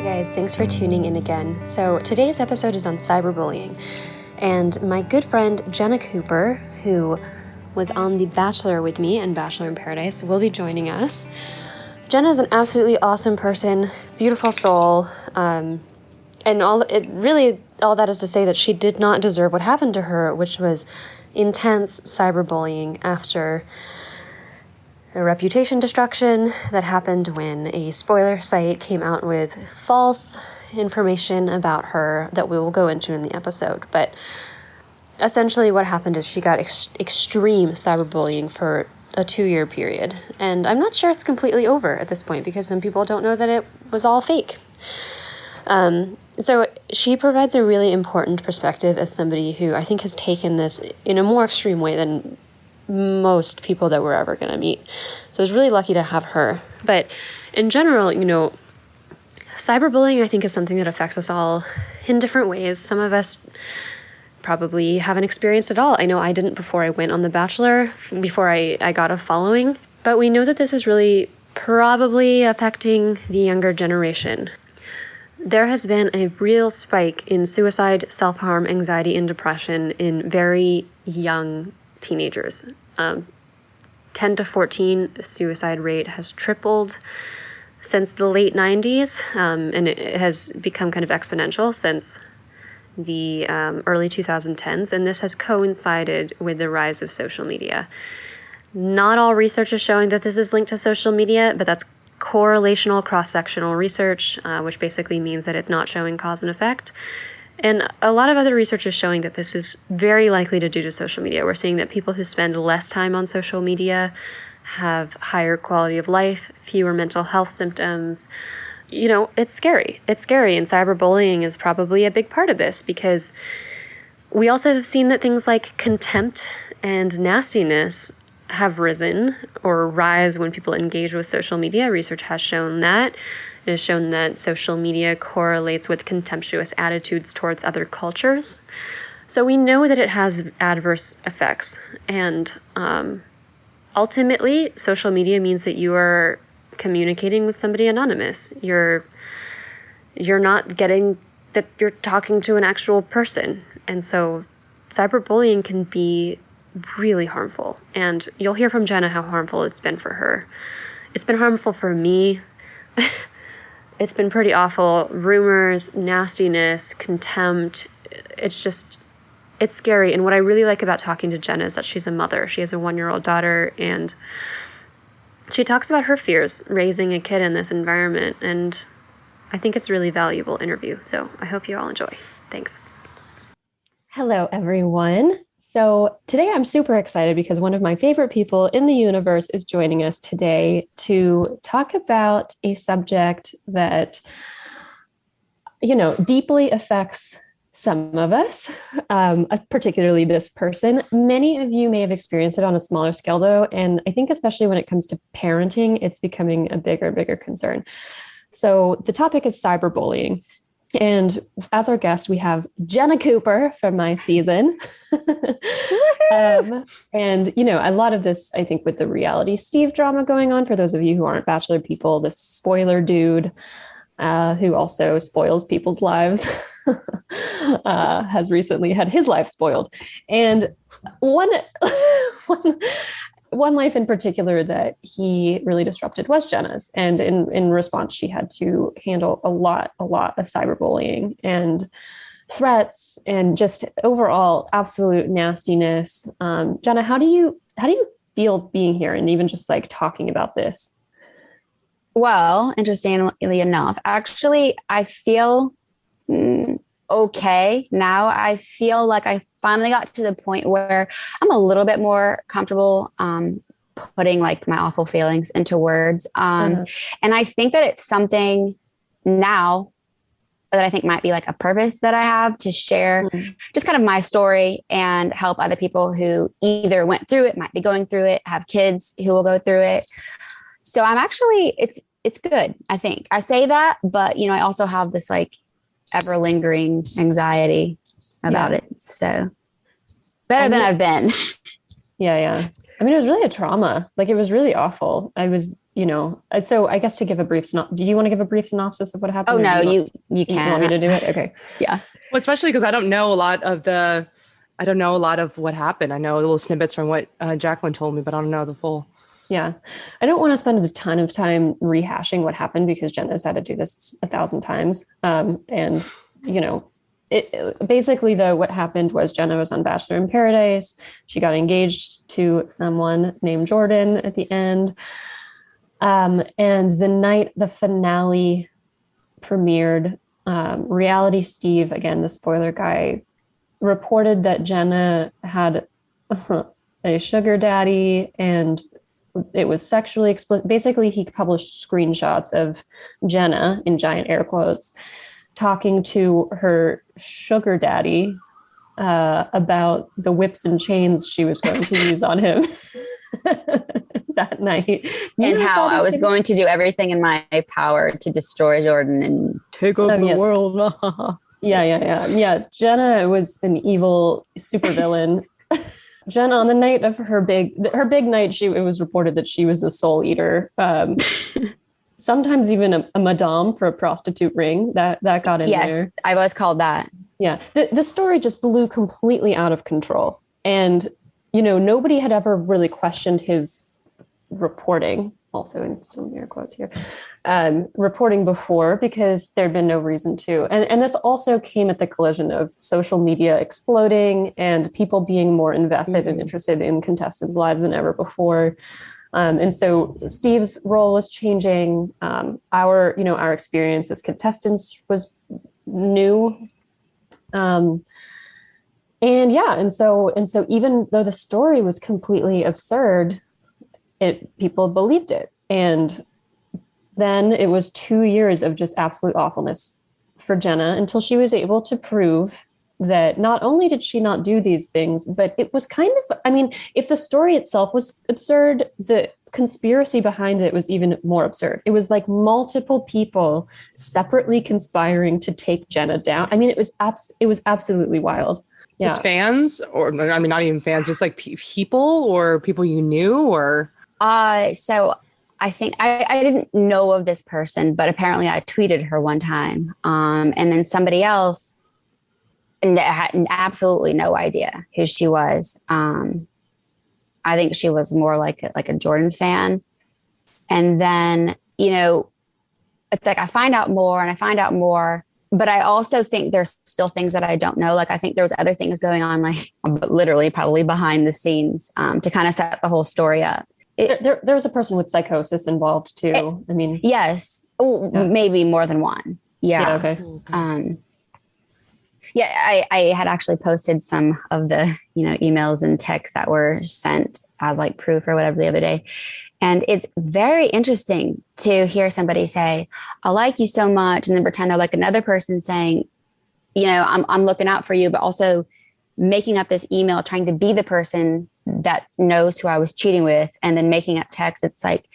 guys, thanks for tuning in again. So today's episode is on cyberbullying, and my good friend Jenna Cooper, who was on The Bachelor with me and Bachelor in Paradise, will be joining us. Jenna is an absolutely awesome person, beautiful soul, and all that is to say that she did not deserve what happened to her, which was intense cyberbullying after a reputation destruction that happened when a spoiler site came out with false information about her that we will go into in the episode. But essentially what happened is she got extreme cyberbullying for a 2-year period. And I'm not sure it's completely over at this point because some people don't know that it was all fake. So she provides a really important perspective as somebody who I think has taken this in a more extreme way than most people that we're ever going to meet. So I was really lucky to have her. But in general, cyberbullying I think is something that affects us all in different ways. Some of us probably haven't experienced it all. I know I didn't before I went on The Bachelor, before I got a following. But we know that this is really probably affecting the younger generation. There has been a real spike in suicide, self-harm, anxiety, and depression in very young teenagers. 10 to 14 suicide rate has tripled since the late 90s, and it has become kind of exponential since the early 2010s, and this has coincided with the rise of social media. Not all research is showing that this is linked to social media, but that's correlational cross-sectional research, which basically means that it's not showing cause and effect. And a lot of other research is showing that this is very likely to due to social media. We're seeing that people who spend less time on social media have higher quality of life, fewer mental health symptoms. It's scary. It's scary, and cyberbullying is probably a big part of this because we also have seen that things like contempt and nastiness have risen or rise when people engage with social media. Research has shown that. It has shown that social media correlates with contemptuous attitudes towards other cultures. So we know that it has adverse effects. And ultimately, social media means that you are communicating with somebody anonymous. You're not getting that you're talking to an actual person. And so cyberbullying can be really harmful. And you'll hear from Jenna how harmful it's been for her. It's been harmful for me. It's been pretty awful. Rumors, nastiness, contempt. It's scary. And what I really like about talking to Jenna is that she's a mother. She has a 1-year-old daughter, and she talks about her fears raising a kid in this environment. And I think it's a really valuable interview. So I hope you all enjoy. Thanks. Hello, everyone. So today I'm super excited because one of my favorite people in the universe is joining us today to talk about a subject that, deeply affects some of us, particularly this person. Many of you may have experienced it on a smaller scale, though. And I think especially when it comes to parenting, it's becoming a bigger concern. So the topic is cyberbullying. And as our guest, we have Jenna Cooper from my season. And, a lot of this, I think, with the reality Steve drama going on, for those of you who aren't Bachelor people, this spoiler dude who also spoils people's lives has recently had his life spoiled. And one life in particular that he really disrupted was Jenna's. And in response, she had to handle a lot of cyberbullying and threats and just overall absolute nastiness. Jenna, how do you feel being here and even just like talking about this? Well, interestingly enough, actually, I feel okay now. I feel like I finally got to the point where I'm a little bit more comfortable putting like my awful feelings into words. And I think that it's something now that I think might be like a purpose that I have to share just kind of my story and help other people who either went through it, might be going through it, have kids who will go through it. So I'm actually, it's good. I think I say that, but I also have this like ever lingering anxiety about it. So better than I've been. Yeah. I mean, it was really a trauma. Like it was really awful. I was so I guess to give a brief do you want to give a brief synopsis of what happened? Oh, no, you can. You want me to do it? Okay. Yeah. Well, especially because I don't know a lot of what happened. I know little snippets from what Jacqueline told me, but I don't know the full. Yeah. I don't want to spend a ton of time rehashing what happened because Jenna's had to do this 1,000 times. And, basically what happened was Jenna was on Bachelor in Paradise. She got engaged to someone named Jordan at the end. And the night the finale premiered, Reality Steve, again, the spoiler guy, reported that Jenna had a sugar daddy and it was sexually explicit. Basically, he published screenshots of Jenna, in giant air quotes, talking to her sugar daddy about the whips and chains she was going to use on him that night. And how I was going to do everything in my power to destroy Jordan and take over the world. Yeah. Jenna was an evil supervillain. Jenna, on the night of her big night, it was reported that she was a soul eater. Sometimes even a madame for a prostitute ring that got in there. Yes, I was called that. Yeah, the story just blew completely out of control, and nobody had ever really questioned his reporting. Also in some air quotes here, reporting before because there'd been no reason to. And this also came at the collision of social media exploding and people being more invested and interested in contestants' lives than ever before. And so Steve's role was changing. Our experience as contestants was new. And so even though the story was completely absurd, people believed it. And then it was 2 years of just absolute awfulness for Jenna until she was able to prove that not only did she not do these things, but it was if the story itself was absurd, the conspiracy behind it was even more absurd. It was like multiple people separately conspiring to take Jenna down. I mean, it was absolutely wild. Yeah. Just fans, or not even fans, just like people or people you knew, or so I think I didn't know of this person, but apparently I tweeted her one time. And then somebody else had absolutely no idea who she was. I think she was more like a Jordan fan. And then, it's like I find out more, but I also think there's still things that I don't know. Like, I think there was other things going on, like literally probably behind the scenes, to kind of set the whole story up. There was a person with psychosis involved too. Yes. Maybe more than one. Yeah. Okay. I had actually posted some of the, emails and texts that were sent as like proof or whatever the other day. And it's very interesting to hear somebody say, I like you so much. And then pretend they're like another person saying, I'm looking out for you, but also making up this email, trying to be the person that knows who I was cheating with, and then making up text. It's like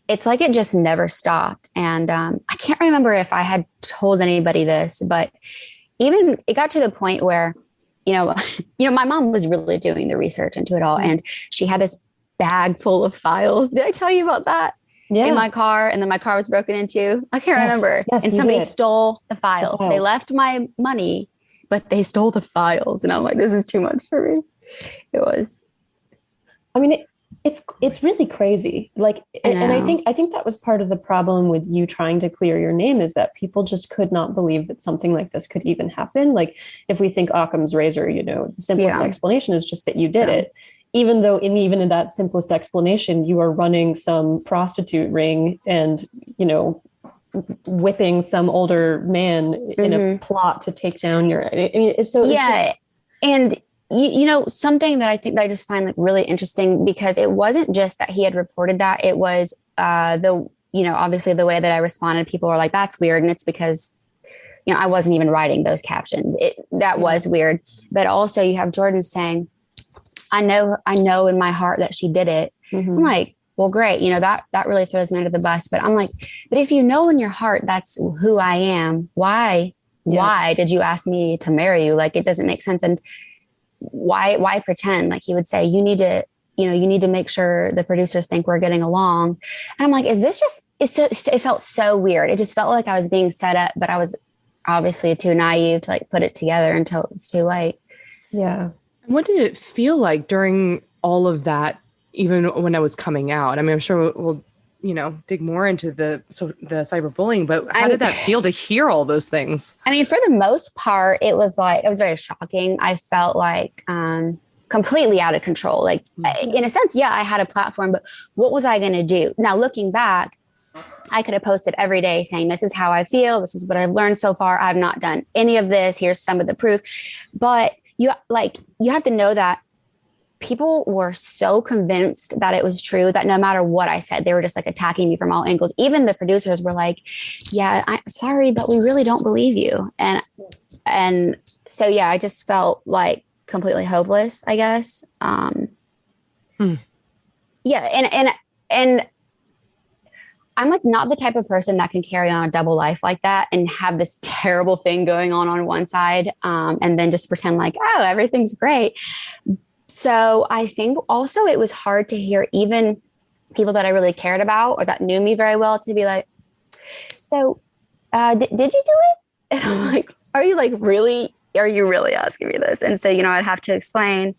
it just never stopped. And I can't remember if I had told anybody this, but even it got to the point where, my mom was really doing the research into it all. And she had this bag full of files. Did I tell you about that? Yeah. In my car, and then my car was broken into. I can't remember. Yes, and somebody stole the files. They left my money, but they stole the files. And I'm like, this is too much for me. It was. It's really crazy. And I think that was part of the problem with you trying to clear your name, is that people just could not believe that something like this could even happen. Like, if we think Occam's razor, the simplest explanation is just that you did it. Even though even in that simplest explanation, you are running some prostitute ring and, whipping some older man in a plot to take down your, and something that I think that I just find like really interesting, because it wasn't just that he had reported that. It was obviously the way that I responded, people were like, that's weird. And it's because, I wasn't even writing those captions. That was weird. But also you have Jordan saying, I know in my heart that she did it. I'm like, well, great. That really throws me under the bus. But I'm like, but if you know in your heart, that's who I am, why did you ask me to marry you? Like, it doesn't make sense. And why pretend? Like, he would say, you need to you need to make sure the producers think we're getting along. And I'm like, is this just, it felt so weird. It just felt like I was being set up, but I was obviously too naive to like put it together until it was too late. Yeah. And what did it feel like during all of that, even when I was coming out? I mean, I'm sure we'll dig more into the cyberbullying, but how did that feel to hear all those things? I mean, for the most part, it was very shocking. I felt like completely out of control. Like in a sense, yeah, I had a platform, but what was I going to do? Now, looking back, I could have posted every day saying, this is how I feel. This is what I've learned so far. I've not done any of this. Here's some of the proof. But you have to know that people were so convinced that it was true that no matter what I said, they were just like attacking me from all angles. Even the producers were like, yeah, I'm sorry, but we really don't believe you. And so, yeah, I just felt like completely hopeless, I guess. Yeah. And I'm like not the type of person that can carry on a double life like that and have this terrible thing going on one side, and then just pretend like, oh, everything's great. So I think also it was hard to hear even people that I really cared about or that knew me very well to be like, so did you do it? And I'm like, are you really asking me this? And so, I'd have to explain,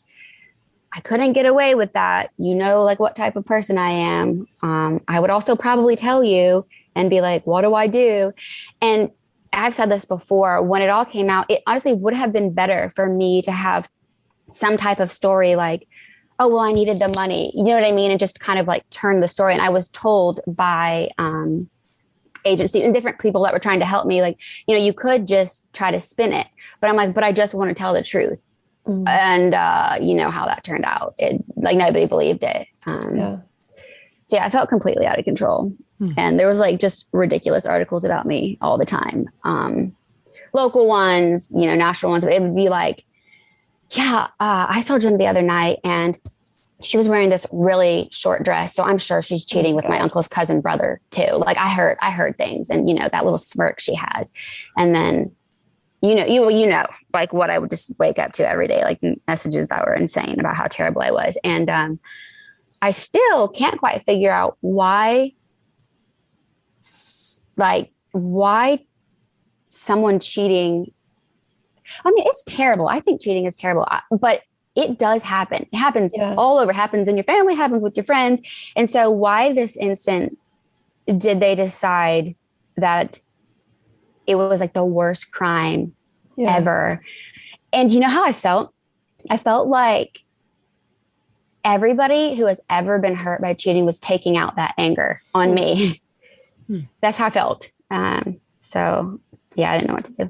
I couldn't get away with that. Like what type of person I am. I would also probably tell you and be like, what do I do? And I've said this before, when it all came out, it honestly would have been better for me to have some type of story like, oh, well, I needed the money. You know what I mean? And just kind of like turn the story. And I was told by agencies and different people that were trying to help me, like, you could just try to spin it. But I'm like, but I just want to tell the truth. And you know how that turned out. It like nobody believed it. So yeah, I felt completely out of control. And there was like just ridiculous articles about me all the time. Local ones, national ones. It would be like, yeah, I saw Jenna the other night and she was wearing this really short dress. So I'm sure she's cheating with my uncle's cousin brother too. Like I heard things and, that little smirk she has. And then, like what I would just wake up to every day, like messages that were insane about how terrible I was. And I still can't quite figure out why someone cheating. I mean, it's terrible. I think cheating is terrible, but it does happen. It happens all over. It happens in your family, happens with your friends. And so why this instant did they decide that it was like the worst crime ever? And you know how I felt? I felt like everybody who has ever been hurt by cheating was taking out that anger on me. That's how I felt. So yeah, I didn't know what to do.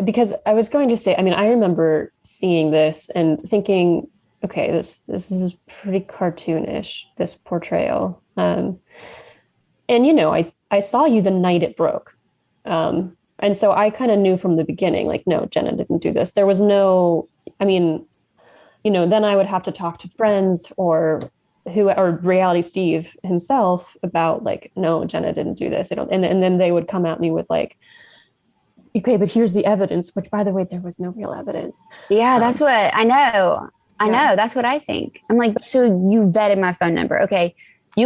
Because I was going to say, I mean, I remember seeing this and thinking, okay, this is pretty cartoonish, this portrayal. And, I saw you the night it broke. And so I kind of knew from the beginning, like, no, Jenna didn't do this. There was no, I mean, then I would have to talk to friends or Reality Steve himself about like, no, Jenna didn't do this. And then they would come at me with like, okay, but here's the evidence, which by the way, there was no real evidence. Yeah, that's what I know. I know. That's what I think. I'm like, so you vetted my phone number. Okay.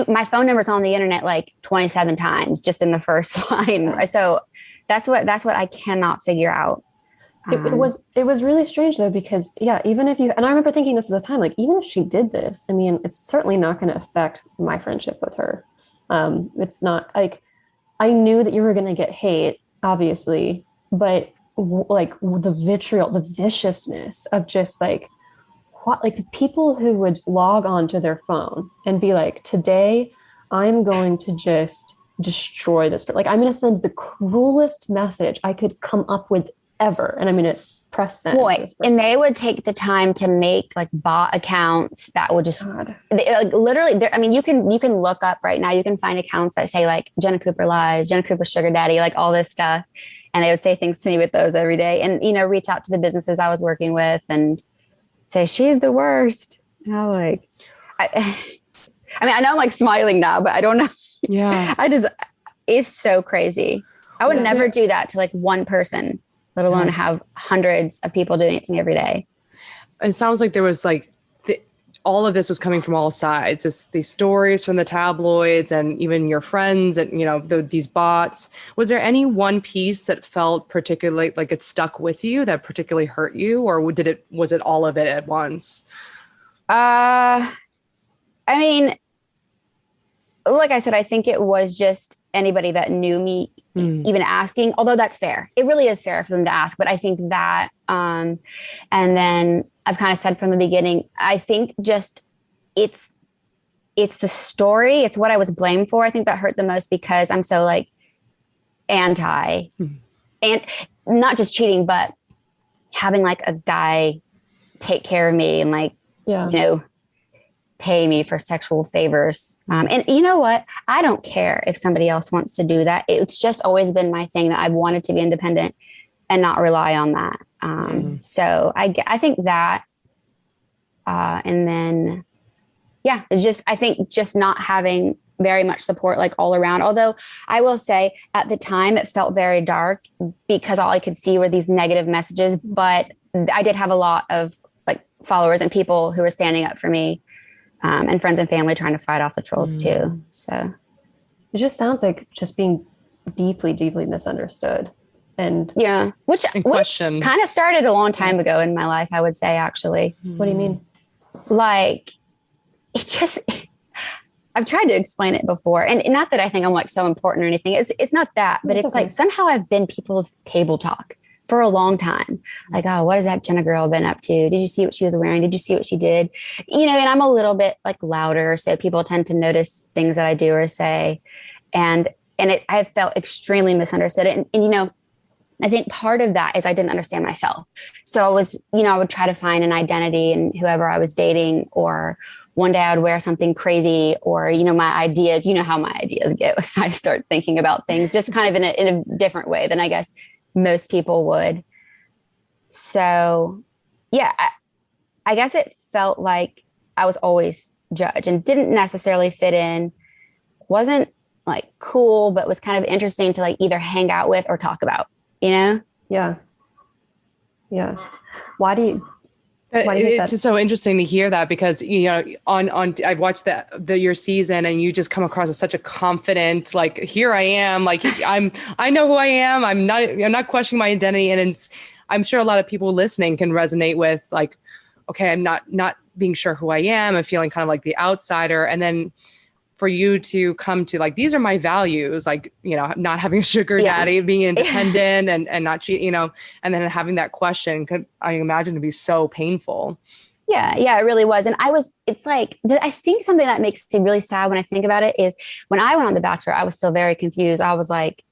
My phone number's on the internet like 27 times just in the first line. So that's what I cannot figure out. It was really strange though, because even if and I remember thinking this at the time, like, even if she did this, I mean, it's certainly not going to affect my friendship with her. It's not like, I knew that you were going to get hate, obviously, but like the vitriol, the viciousness of just like, what, like the people who would log on to their phone and be like, today I'm going to just destroy this. But like, I'm going to send the cruelest message I could come up with ever. And I'm going to press send. Boy, and they would take the time to make like bot accounts that would just literally, I mean, you can look up right now, you can find accounts that say like Jenna Cooper lies, Jenna Cooper sugar daddy, like all this stuff. And they would say things to me with those every day and, reach out to the businesses I was working with and say, she's the worst. And I'm like, I mean, I know I'm like smiling now, but I don't know. Yeah. It's so crazy. I would never do that to like one person, let alone have hundreds of people doing it to me every day. It sounds like there was like all of this was coming from all sides, just these stories from the tabloids and even your friends and, these bots. Was there any one piece that felt particularly like it stuck with you that particularly hurt you, or was it all of it at once? I mean, like I said, I think it was just anybody that knew me even asking, although that's fair. It really is fair for them to ask. But I think that, and then I've kind of said from the beginning, I think just it's the story. It's what I was blamed for. I think that hurt the most because I'm so like anti and not just cheating, but having like a guy take care of me and like, pay me for sexual favors. And you know what? I don't care if somebody else wants to do that. It's just always been my thing that I've wanted to be independent and not rely on that. So I think that, and then, it's just, I think just not having very much support, like all around. Although I will say at the time it felt very dark because all I could see were these negative messages, but I did have a lot of like followers and people who were standing up for me. And friends and family trying to fight off the trolls too. So it just sounds like just being deeply, deeply misunderstood. And which kind of started a long time ago in my life, I would say, actually. What do you mean? Like it just, I've tried to explain it before, and not that I think I'm like so important or anything. It's not that, but it's like somehow I've been people's table talk for a long time. Like, oh, what has that Jenna girl been up to? Did you see what she was wearing? Did you see what she did? And I'm a little bit like louder. So people tend to notice things that I do or say. And I've felt extremely misunderstood. And I think part of that is I didn't understand myself. So I was, I would try to find an identity in whoever I was dating, or one day I would wear something crazy, or, my ideas, how my ideas get. So I start thinking about things just kind of in a different way than I guess most people would. So I guess it felt like I was always judged and didn't necessarily fit in, wasn't like cool, but was kind of interesting to like either hang out with or talk about, Yeah. Why do you it's just so interesting to hear that, because on I've watched your season, and you just come across as such a confident, like, here I am, like I know who I am. I'm not questioning my identity, and I'm sure a lot of people listening can resonate with like, okay, I'm not being sure who I am and feeling kind of like the outsider, and then for you to come to like, these are my values, like, not having a sugar daddy, being independent and not cheat, and then having that question could, I imagine, to be so painful. Yeah, it really was. And it's like, I think something that makes it really sad when I think about it is when I went on The Bachelor, I was still very confused. I was like,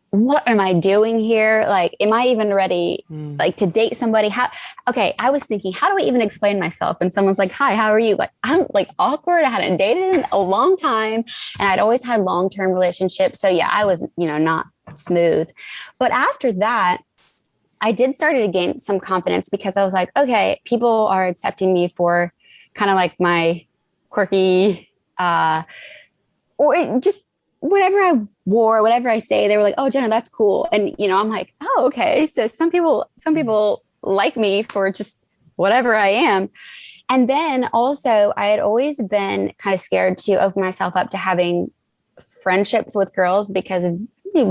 what am I doing here? Like, am I even ready, like, to date somebody? I was thinking, how do I even explain myself? And someone's like, hi, how are you? Like, I'm like awkward. I hadn't dated in a long time, and I'd always had long-term relationships. So I was, not smooth. But after that, I did start to gain some confidence because I was like, okay, people are accepting me for kind of like my quirky, or just whatever I wore, whatever I say, they were like, oh, Jenna, that's cool. And, I'm like, oh, okay. So some people like me for just whatever I am. And then also I had always been kind of scared to open myself up to having friendships with girls because of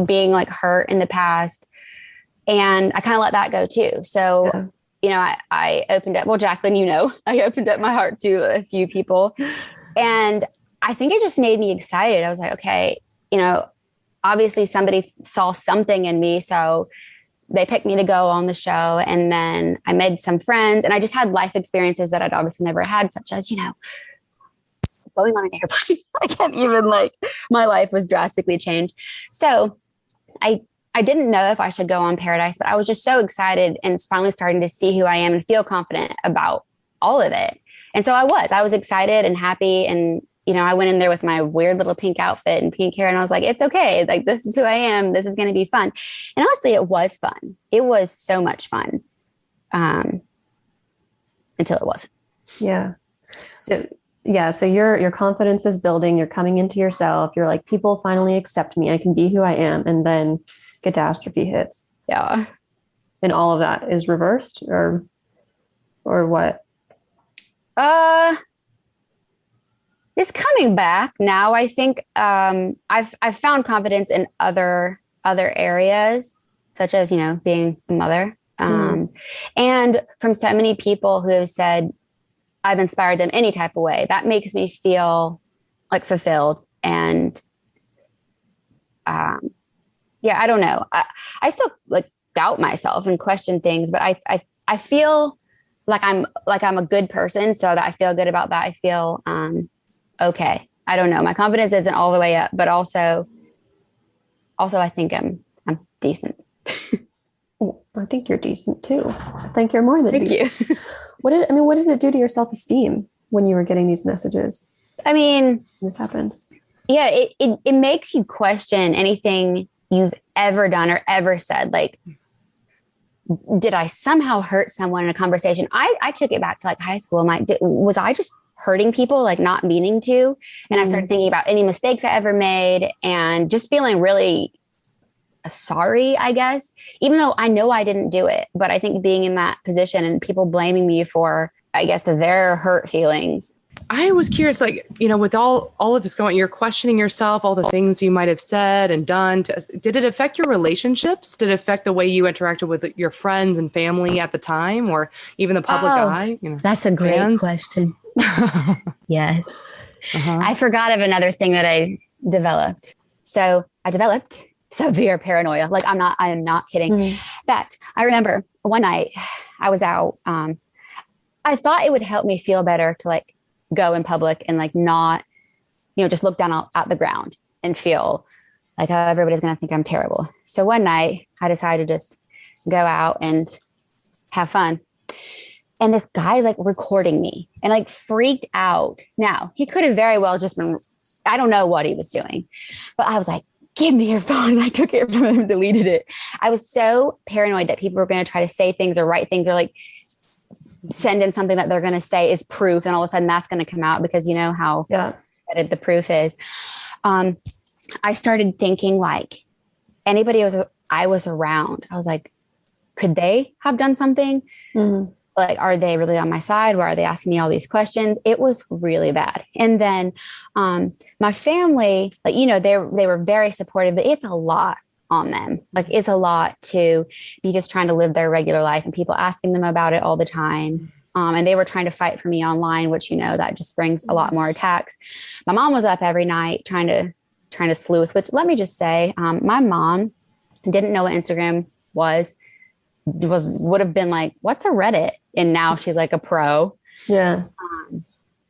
being like hurt in the past. And I kind of let that go too. So, I opened up, well, Jacqueline, I opened up my heart to a few people, and I think it just made me excited. I was like, okay, obviously somebody saw something in me. So they picked me to go on the show. And then I made some friends, and I just had life experiences that I'd obviously never had, such as, going on an airplane. I can't even, like, my life was drastically changed. So I didn't know if I should go on Paradise, but I was just so excited and finally starting to see who I am and feel confident about all of it. And so I was excited and happy. And, I went in there with my weird little pink outfit and pink hair, and I was like, it's okay. Like, this is who I am. This is going to be fun. And honestly, it was fun. It was so much fun. Until it wasn't. Yeah. So your confidence is building. You're coming into yourself. You're like, people finally accept me. I can be who I am. And then catastrophe hits. Yeah. And all of that is reversed, or what? it's coming back now. I think I've found confidence in other areas, such as, being a mother. And from so many people who have said I've inspired them any type of way, that makes me feel like fulfilled. And I don't know. I still like doubt myself and question things, but I feel like I'm a good person. So that I feel good about that. I feel okay. I don't know. My confidence isn't all the way up, but also I think I'm decent. I think you're decent too. I think you're more than decent. Thank you. What did it do to your self-esteem when you were getting these messages? I mean, this happened. Yeah, it makes you question anything you've ever done or ever said. Like, did I somehow hurt someone in a conversation? I took it back to like high school. Was I just hurting people, like not meaning to? And I started thinking about any mistakes I ever made and just feeling really sorry, I guess, even though I know I didn't do it. But I think being in that position and people blaming me for, I guess, their hurt feelings. I was curious, like, with all of this going, you're questioning yourself, all the things you might have said and done. Did it affect your relationships? Did it affect the way you interacted with your friends and family at the time, or even the public eye? That's a great question. Yes. I forgot of another thing that I developed. So I developed severe paranoia. Like I am not kidding. In fact, I remember one night I was out. I thought it would help me feel better to like go in public and like not, just look down at the ground and feel like everybody's going to think I'm terrible. So one night I decided to just go out and have fun. And this guy like recording me and like freaked out. Now he could have very well just been, I don't know what he was doing, but I was like, give me your phone. I took it from him and deleted it. I was so paranoid that people were going to try to say things or write things or like send in something that they're going to say is proof. And all of a sudden that's going to come out because you know how edited the proof is. I started thinking like anybody I was around, I was like, could they have done something? Like, are they really on my side? Why are they asking me all these questions? It was really bad. And then my family, like, they were very supportive, but it's a lot on them. Like, it's a lot to be just trying to live their regular life and people asking them about it all the time. And they were trying to fight for me online, which, that just brings a lot more attacks. My mom was up every night trying to sleuth, which let me just say, my mom didn't know what Instagram would have been like, what's a Reddit? And now she's like a pro. Yeah.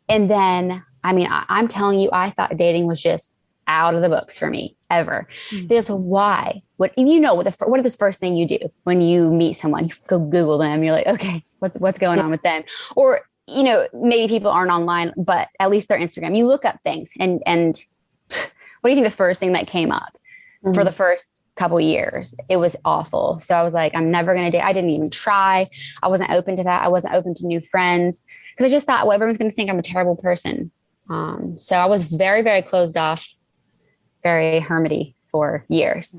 And then, I'm telling you, I thought dating was just out of the books for me ever. Because why? What are the first thing you do when you meet someone? You go Google them. You're like, okay, what's going on with them? Or, maybe people aren't online, but at least their Instagram, you look up things and what do you think the first thing that came up for the first couple years? It was awful. So I was like, I'm never going to date. I didn't even try. I wasn't open to that. I wasn't open to new friends because I just thought, well, everyone's going to think I'm a terrible person. So I was very, very closed off, very hermity for years,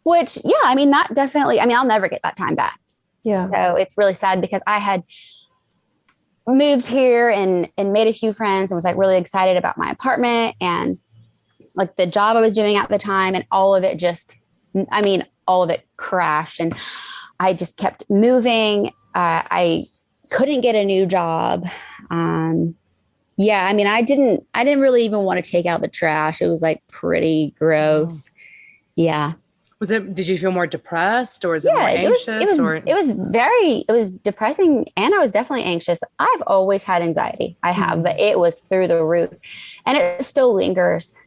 which, that definitely, I'll never get that time back. Yeah. So it's really sad because I had moved here and made a few friends and was like really excited about my apartment and like the job I was doing at the time, and all of it all of it crashed and I just kept moving. I couldn't get a new job. I didn't really even want to take out the trash. It was like pretty gross. Oh. Yeah. Did you feel more depressed or is it more anxious? It was depressing and I was definitely anxious. I've always had anxiety. I have, but it was through the roof and it still lingers.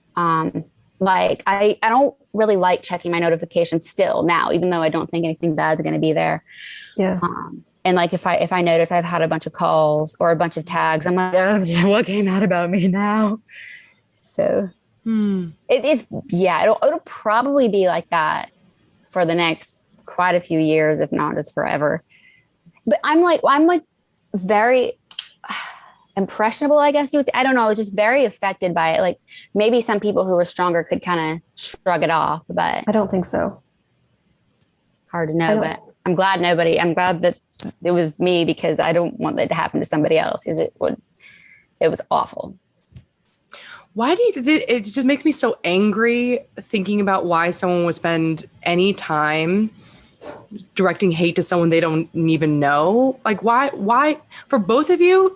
Like I don't really like checking my notifications still now, even though I don't think anything bad is going to be there. Yeah. And like, if I notice I've had a bunch of calls or a bunch of tags, I'm like, oh, what came out about me now? So it'll probably be like that for the next quite a few years, if not just forever. But I'm like very impressionable, I guess you would say. I don't know. I was just very affected by it. Like maybe some people who were stronger could kind of shrug it off, but I don't think so. Hard to know, but I'm glad that it was me because I don't want that to happen to somebody else because it was awful. Why do you, it just makes me so angry thinking about why someone would spend any time directing hate to someone they don't even know. Like why for both of you,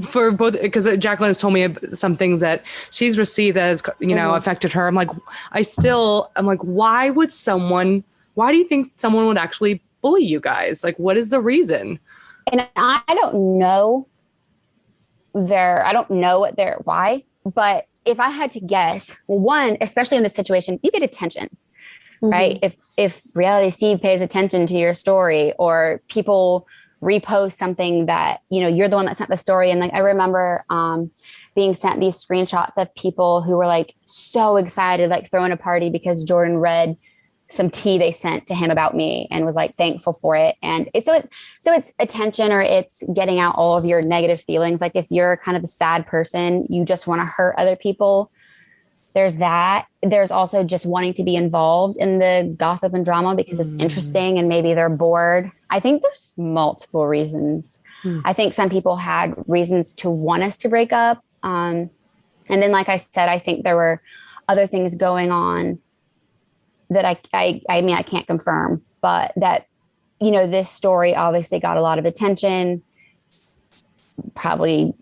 for both, because Jacqueline has told me some things that she's received that has, affected her. I'm like, why do you think someone would actually bully you guys? Like, what is the reason? And I don't know why, but if I had to guess, one, especially in this situation, you get attention. Right. If Reality Steve pays attention to your story, or people repost something that, you're the one that sent the story. And like, I remember being sent these screenshots of people who were like so excited, like throwing a party because Jordan read some tea they sent to him about me and was like thankful for it. And it's attention, or it's getting out all of your negative feelings. Like if you're kind of a sad person, you just want to hurt other people. There's that. There's also just wanting to be involved in the gossip and drama because it's interesting and maybe they're bored. I think there's multiple reasons. I think some people had reasons to want us to break up. And then, like I said, I think there were other things going on that I mean, I can't confirm, but that, this story obviously got a lot of attention, probably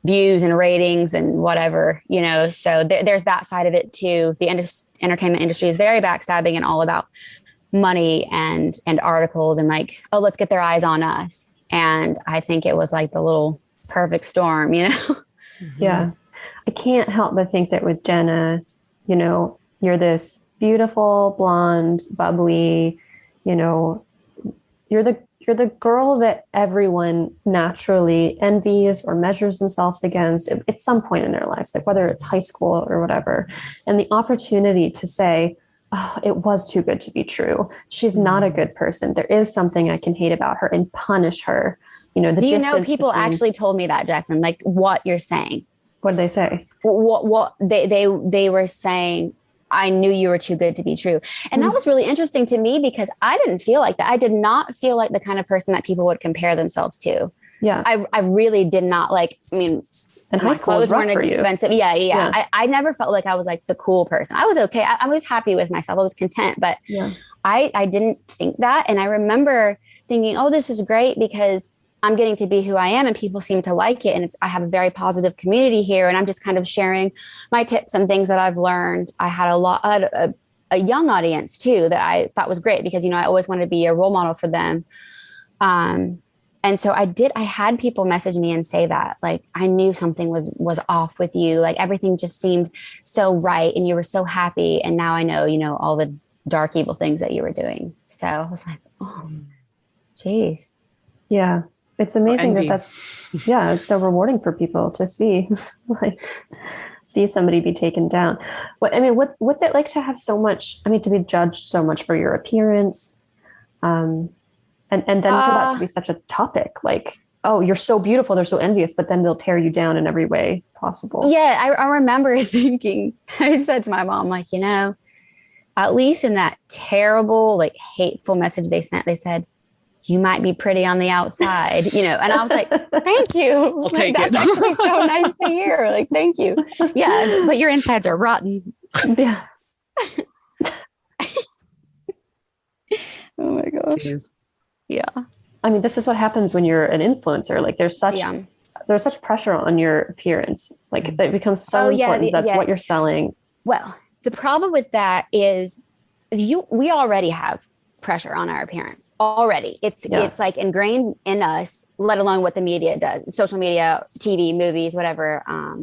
views and ratings and whatever, so there's that side of it too. The entertainment industry is very backstabbing and all about money and articles and like, oh, let's get their eyes on us. And I think it was like the little perfect storm, Yeah. I can't help but think that with Jenna, you're this beautiful, blonde, bubbly, you're the girl that everyone naturally envies or measures themselves against at some point in their lives, like whether it's high school or whatever. And the opportunity to say, oh, it was too good to be true. She's not a good person. There is something I can hate about her, and punish her. Do you know people actually told me that, Jacqueline, like what you're saying? What did they say? What they were saying, I knew you were too good to be true. And that was really interesting to me because I didn't feel like that. I did not feel like the kind of person that people would compare themselves to. Yeah. I really did not and high school clothes weren't expensive. Yeah. I never felt like I was like the cool person. I was okay. I was happy with myself. I was content, but I didn't think that. And I remember thinking, oh, this is great because I'm getting to be who I am and people seem to like it. And I have a very positive community here. And I'm just kind of sharing my tips and things that I've learned. I had a young audience too, that I thought was great because, I always wanted to be a role model for them. And so I had people message me and say that, like, I knew something was off with you. Like everything just seemed so right. And you were so happy. And now I know, all the dark, evil things that you were doing. So I was like, oh, geez. Yeah. It's amazing it's so rewarding for people to see, see somebody be taken down. What's it like to have so much, to be judged so much for your appearance? And then for that to be such a topic, like, oh, you're so beautiful, they're so envious, but then they'll tear you down in every way possible. Yeah. I remember thinking, I said to my mom, like, at least in that terrible, like hateful message they sent, they said, you might be pretty on the outside, and I was like, thank you. I'll take it. That's actually so nice to hear. Like, thank you. Yeah. But your insides are rotten. Yeah. Oh my gosh. Jeez. Yeah. This is what happens when you're an influencer. Like there's such pressure on your appearance. Like it becomes so important. That's what you're selling. Well, the problem with that is we already have pressure on our appearance already. It's like ingrained in us, let alone what the media does, social media, TV, movies, whatever. I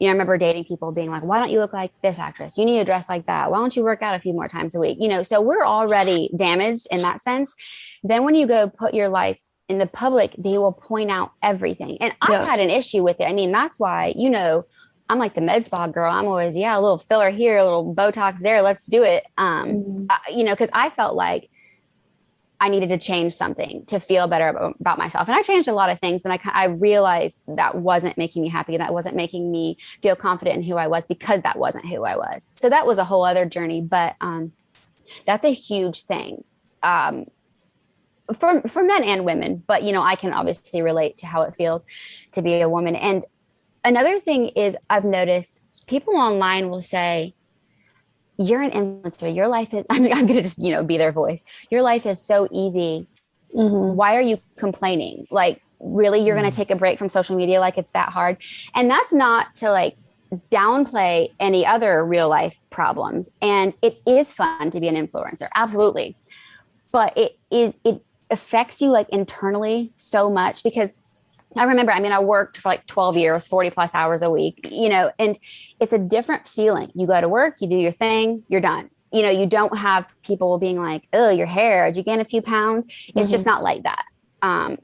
remember dating people being like, why don't you look like this actress? You need to dress like that. Why don't you work out a few more times a week? So we're already damaged in that sense. Then when you go put your life in the public, they will point out everything. And I've had an issue with it. That's why, I'm like the med spa girl. I'm always, a little filler here, a little Botox there. Let's do it. Because I felt like I needed to change something to feel better about myself. And I changed a lot of things. And I realized that wasn't making me happy. That wasn't making me feel confident in who I was because that wasn't who I was. So that was a whole other journey. But that's a huge thing for men and women. But, I can obviously relate to how it feels to be a woman. And another thing is I've noticed people online will say, you're an influencer. Your life is, I'm going to just, be their voice. Your life is so easy. Why are you complaining? Like, really, you're going to take a break from social media? Like, it's that hard. And that's not to like downplay any other real life problems. And it is fun to be an influencer. Absolutely. But it affects you like internally so much, because I remember, I worked for like 12 years, 40 plus hours a week, and it's a different feeling. You go to work, you do your thing, you're done. You don't have people being like, oh, your hair, did you gain a few pounds? It's just not like that.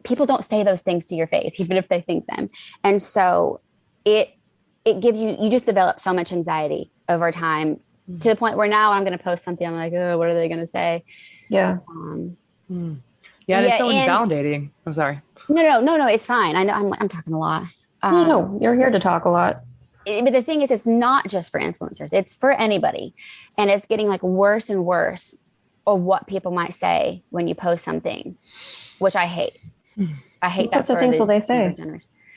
People don't say those things to your face, even if they think them. And so it gives you just develop so much anxiety over time, to the point where now I'm going to post something. I'm like, oh, what are they going to say? Yeah. Yeah. And it's so invalidating. I'm sorry. No, it's fine. I know I'm talking a lot. No, you're here to talk a lot. But the thing is, it's not just for influencers. It's for anybody. And it's getting like worse and worse of what people might say when you post something, which I hate. I hate that. What sorts of things will they say?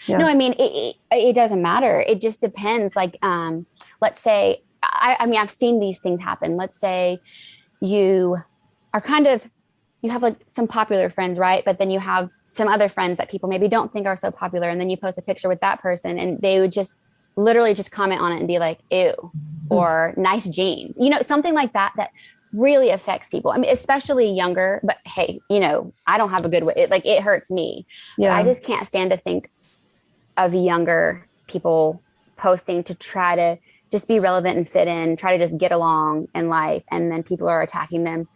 Yeah. No, it doesn't matter. It just depends. Like, let's say, I've seen these things happen. Let's say you have like some popular friends, right? But then you have some other friends that people maybe don't think are so popular. And then you post a picture with that person and they would just literally just comment on it and be like, ew, or nice jeans, something like that, that really affects people. Especially younger, but hey, I don't have a good way. It hurts me. Yeah. I just can't stand to think of younger people posting to try to just be relevant and fit in, try to just get along in life. And then people are attacking them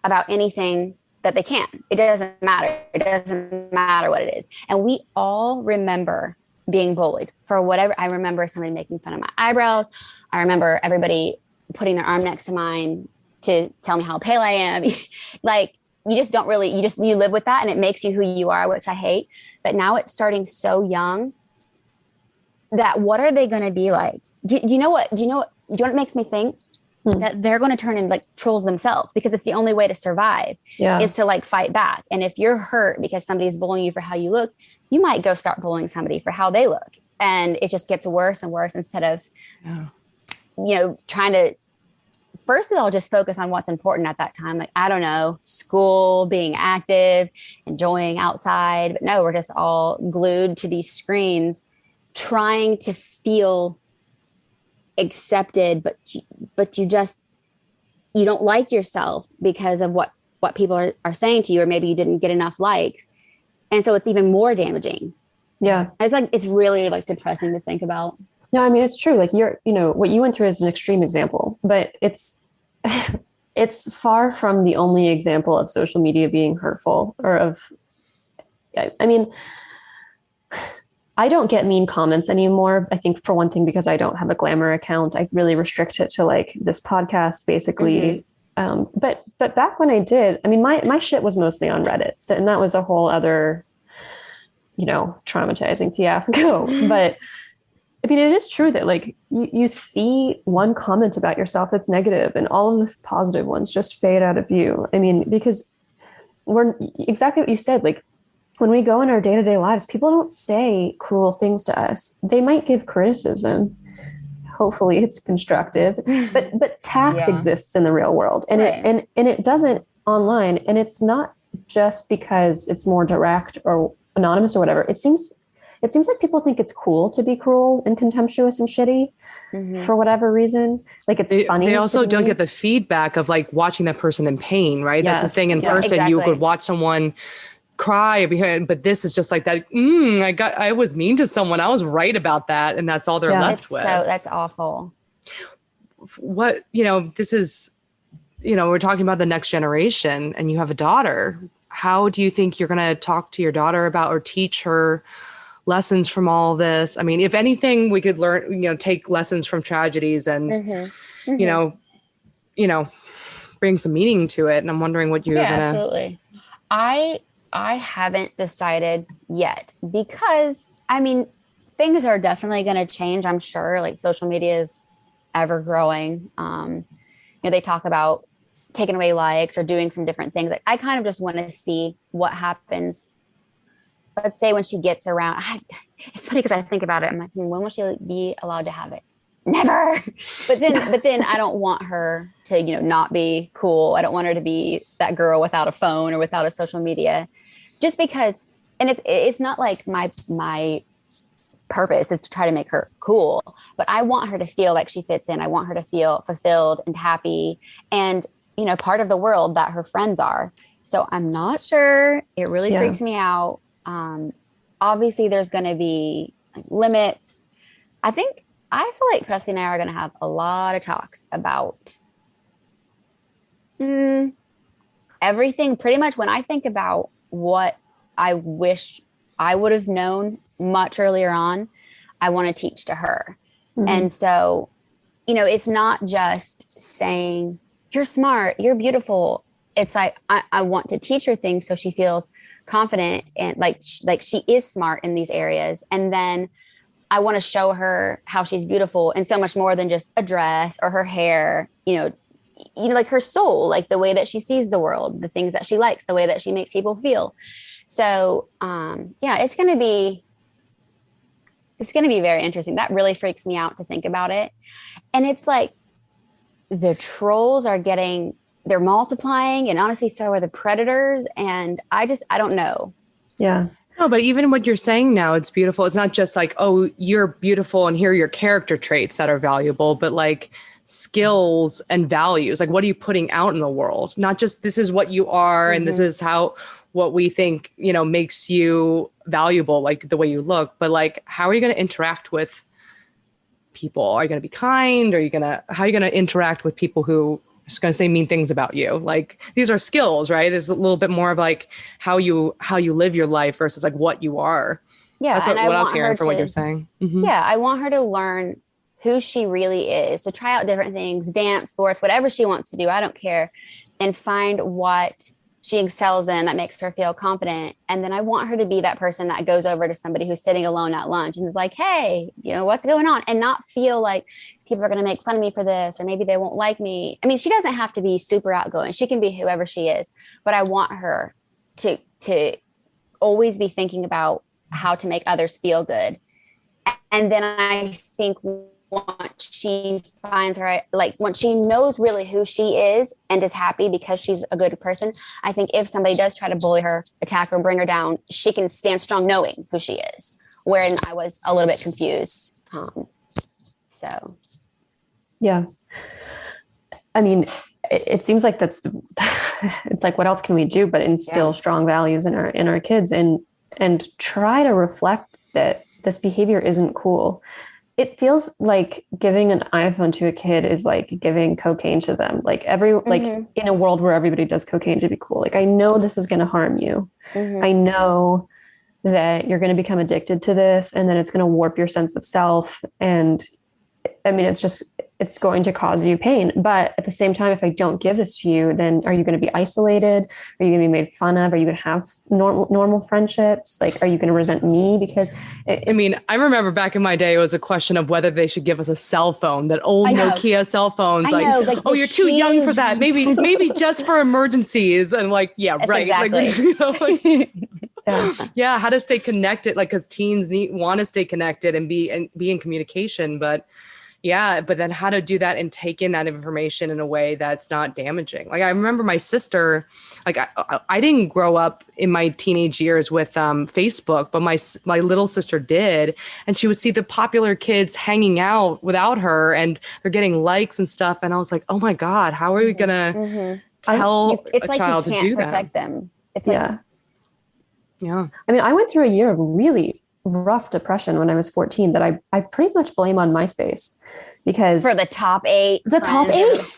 about anything that they can. It doesn't matter. It doesn't matter what it is. And we all remember being bullied for whatever. I remember somebody making fun of my eyebrows. I remember everybody putting their arm next to mine to tell me how pale I am. Like, you just don't really, you live with that and it makes you who you are, which I hate. But now it's starting so young that what are they going to be like? Do you know what it makes me think? That they're going to turn into like trolls themselves, because it's the only way to survive is to like fight back. And if you're hurt because somebody's bullying you for how you look, you might go start bullying somebody for how they look. And it just gets worse and worse, instead of, trying to, first of all, just focus on what's important at that time. Like, I don't know, school, being active, enjoying outside. But no, we're just all glued to these screens, trying to feel accepted, but you don't like yourself because of what people are saying to you, or maybe you didn't get enough likes. And so it's even more damaging. Yeah. It's really like depressing to think about. No, it's true. Like, what you went through is an extreme example, but it's far from the only example of social media being hurtful, or I don't get mean comments anymore. I think, for one thing, because I don't have a Glamour account, I really restrict it to like this podcast, basically. But back when I did, my shit was mostly on Reddit. So, and that was a whole other, traumatizing fiasco. But it is true that like you see one comment about yourself that's negative and all of the positive ones just fade out of view. Because we're exactly what you said, like, when we go in our day-to-day lives, people don't say cruel things to us. They might give criticism. Hopefully it's constructive, but tact exists in the real world, and it doesn't online. And it's not just because it's more direct or anonymous or whatever. It seems like people think it's cool to be cruel and contemptuous and shitty for whatever reason. Like, it's funny. They also don't get the feedback of like watching that person in pain, right? Yes. That's the thing. In person, exactly. You could watch someone cry behind, but this is just like that. I was mean to someone. I was right about that. And that's all they're left with. So that's awful. What, this is, we're talking about the next generation, and you have a daughter. How do you think you're going to talk to your daughter about, or teach her lessons from all this? If anything, we could learn, take lessons from tragedies and, bring some meaning to it. And I'm wondering what you're going to. Absolutely. I haven't decided yet, because things are definitely going to change. I'm sure, like, social media is ever growing. They talk about taking away likes or doing some different things. Like, I kind of just want to see what happens. Let's say when she gets around, it's funny because I think about it. I'm like, when will she be allowed to have it? never. But then I don't want her to, not be cool. I don't want her to be that girl without a phone or without a social media, just because. And it's not like my purpose is to try to make her cool, but I want her to feel like she fits in. I want her to feel fulfilled and happy and, part of the world that her friends are. So I'm not sure. It really freaks me out. Obviously there's going to be limits. I feel like Krusty and I are going to have a lot of talks about everything. Pretty much when I think about what I wish I would have known much earlier on, I want to teach to her. Mm-hmm. And so, it's not just saying, you're smart, you're beautiful. It's like, I want to teach her things so she feels confident and like she is smart in these areas. And then I want to show her how she's beautiful and so much more than just a dress or her hair, like her soul, like the way that she sees the world, the things that she likes, the way that she makes people feel. So, it's going to be very interesting. That really freaks me out to think about it. And it's like the trolls they're multiplying, and honestly, so are the predators. And I don't know. Yeah. No, but even what you're saying now, it's beautiful. It's not just like, oh, you're beautiful and here are your character traits that are valuable, but like skills and values. Like, what are you putting out in the world? Not just this is what you are, and this is what we think, makes you valuable, like the way you look, but like, how are you going to interact with people? Are you going to be kind? How are you going to interact with people who are just going to say mean things about you? Like, these are skills, right? There's a little bit more of like how you live your life versus like what you are. Yeah. That's what I was hearing from what you're saying. Mm-hmm. Yeah. I want her to learn who she really is. So try out different things, dance, sports, whatever she wants to do. I don't care. And find what she excels in that makes her feel confident. And then I want her to be that person that goes over to somebody who's sitting alone at lunch and is like, hey, what's going on? And not feel like people are going to make fun of me for this, or maybe they won't like me. I mean, she doesn't have to be super outgoing. She can be whoever she is, but I want her to always be thinking about how to make others feel good. And then I think once she finds her, like once she knows really who she is and is happy because she's a good person, I think if somebody does try to bully her, attack her, bring her down, she can stand strong knowing who she is. Wherein I was a little bit confused. So. Yes. I mean, it seems like it's like, what else can we do but instill strong values in our kids and try to reflect that this behavior isn't cool. It feels like giving an iPhone to a kid is like giving cocaine to them. Like like in a world where everybody does cocaine to be cool. Like, I know this is going to harm you. Mm-hmm. I know that you're going to become addicted to this, and then it's going to warp your sense of self. And I mean, it's going to cause you pain. But at the same time, if I don't give this to you, then are you going to be isolated? Are you going to be made fun of? Are you going to have normal friendships? Like, are you going to resent me? Because I remember back in my day, it was a question of whether they should give us a cell phone, that old Nokia cell phones. Oh, you're too young for that. Maybe just for emergencies. And like, yeah, that's right. Exactly. Yeah. How to stay connected. Like, cause teens want to stay connected and be in communication, but then how to do that and take in that information in a way that's not damaging. Like, I remember my sister, like I didn't grow up in my teenage years with Facebook, but my little sister did. And she would see the popular kids hanging out without her and they're getting likes and stuff. And I was like, oh my God, how are we going to tell a child to do that? Protect them. It's yeah. I mean, I went through a year of really rough depression when I was 14 that I pretty much blame on MySpace, because for the top 8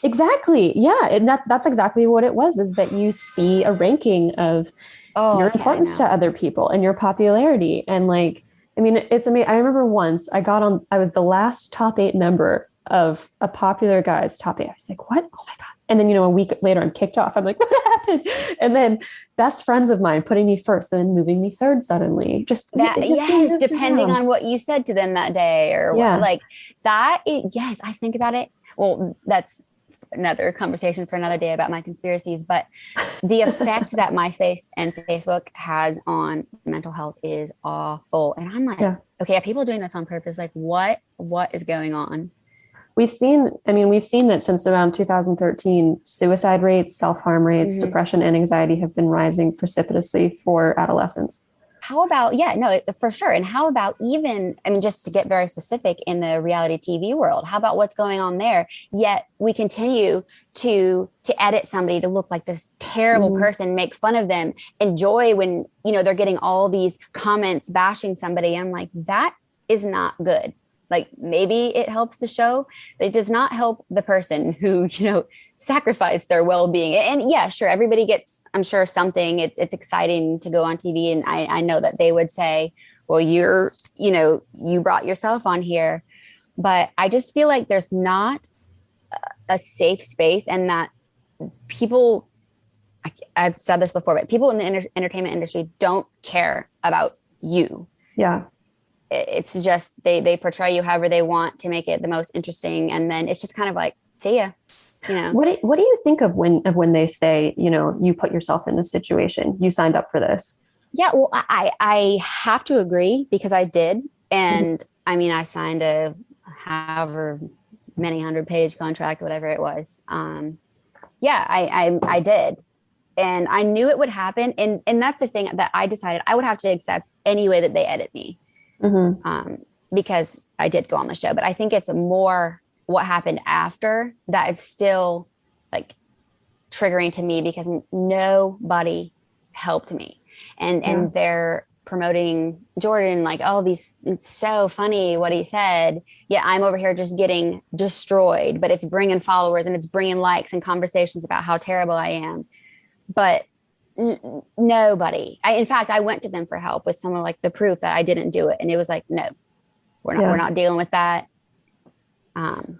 exactly. Yeah. And that's exactly what it was, is that you see a ranking of your importance to other people and your popularity. And like, I mean, it's amazing. I remember once I was the last top 8 member of a popular guy's top 8. I was like, what? Oh my God. And then, a week later I'm kicked off. I'm like, what happened? And then best friends of mine putting me first, then moving me third suddenly. Depending on what you said to them that day or what, like that. Yes. I think about it. Well, that's another conversation for another day about my conspiracies, but the effect that MySpace and Facebook has on mental health is awful. And I'm like, okay, are people doing this on purpose? Like what is going on? we've seen that since around 2013, suicide rates, self-harm rates, depression and anxiety have been rising precipitously for adolescents. How about, yeah, no, for sure. And how about even, I mean, just to get very specific in the reality TV world, how about what's going on there? Yet we continue to edit somebody to look like this terrible person, make fun of them, enjoy when, they're getting all these comments bashing somebody. I'm like, that is not good. Like, maybe it helps the show, but it does not help the person who, sacrificed their well-being. And yeah, sure, everybody gets, I'm sure, something. It's exciting to go on TV. And I know that they would say, well, you brought yourself on here. But I just feel like there's not a safe space, and that people, I've said this before, but people in the entertainment industry don't care about you. Yeah. It's just they portray you however they want to make it the most interesting, and then it's just kind of like, see ya. What do you think of when they say, you put yourself in this situation, you signed up for this? Yeah, well, I have to agree, because I did, and I mean, I signed a however many 100-page contract, whatever it was. Yeah, I did, and I knew it would happen, and that's the thing that I decided I would have to accept any way that they edit me. Because I did go on the show, but I think it's more what happened after that is still like triggering to me, because nobody helped me, and they're promoting Jordan like, oh, it's so funny what he said. Yeah, I'm over here just getting destroyed, but it's bringing followers and it's bringing likes and conversations about how terrible I am. But nobody. In fact, I went to them for help with some of like the proof that I didn't do it, and it was like, no, we're not dealing with that. And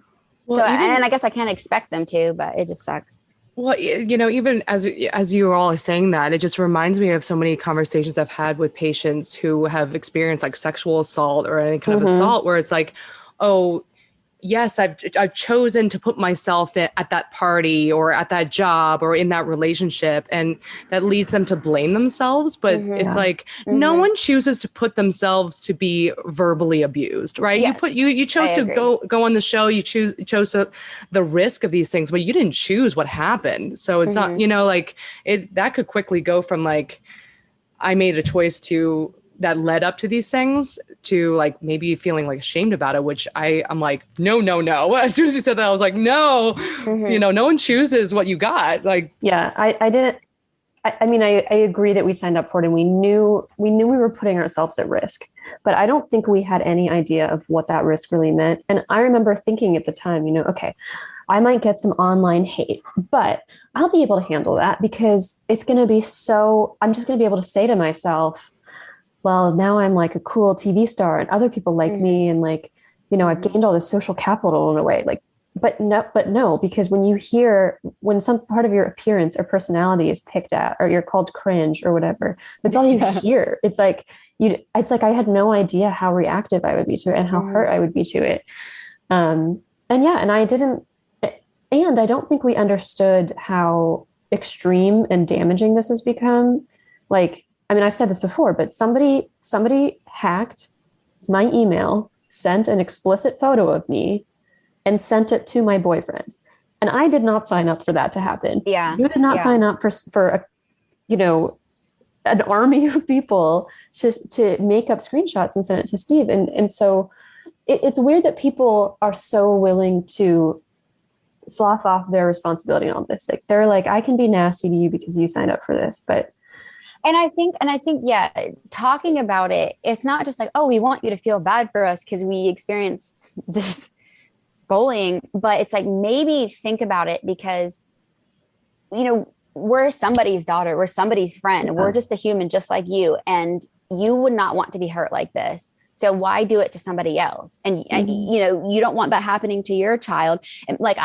I guess I can't expect them to, but it just sucks. Well, even as you all are saying that, it just reminds me of so many conversations I've had with patients who have experienced like sexual assault or any kind of assault, where it's like, oh, yes, I've chosen to put myself at that party or at that job or in that relationship, and that leads them to blame themselves. But it's like no one chooses to put themselves to be verbally abused, right? Yes, you chose to go on the show. You chose the risk of these things, but you didn't choose what happened. So it's not, like that could quickly go from like, I made a choice that led up to these things to like maybe feeling like ashamed about it, which I'm like, no. As soon as you said that, I was like, no, no one chooses what you got. Like, yeah, I didn't. I mean, I agree that we signed up for it, and we knew we were putting ourselves at risk, but I don't think we had any idea of what that risk really meant. And I remember thinking at the time, okay, I might get some online hate, but I'll be able to handle that, because it's going to be I'm just going to be able to say to myself, well, now I'm like a cool TV star and other people like me. And like, I've gained all this social capital in a way, like, but no, because when some part of your appearance or personality is picked at, or you're called cringe or whatever, that's all you hear. It's like, I had no idea how reactive I would be to it and how hurt I would be to it. And I don't think we understood how extreme and damaging this has become. Like, I mean, I've said this before, but somebody hacked my email, sent an explicit photo of me, and sent it to my boyfriend. And I did not sign up for that to happen. Yeah. You did not sign up for an army of people to make up screenshots and send it to Steve. And so it's weird that people are so willing to slough off their responsibility on this. Like, they're like, I can be nasty to you because you signed up for this, but. And I think, yeah, talking about it, it's not just like, oh, we want you to feel bad for us because we experienced this bullying, but it's like, maybe think about it because, we're somebody's daughter, we're somebody's friend, we're just a human just like you, and you would not want to be hurt like this. So why do it to somebody else? And, you don't want that happening to your child. And like,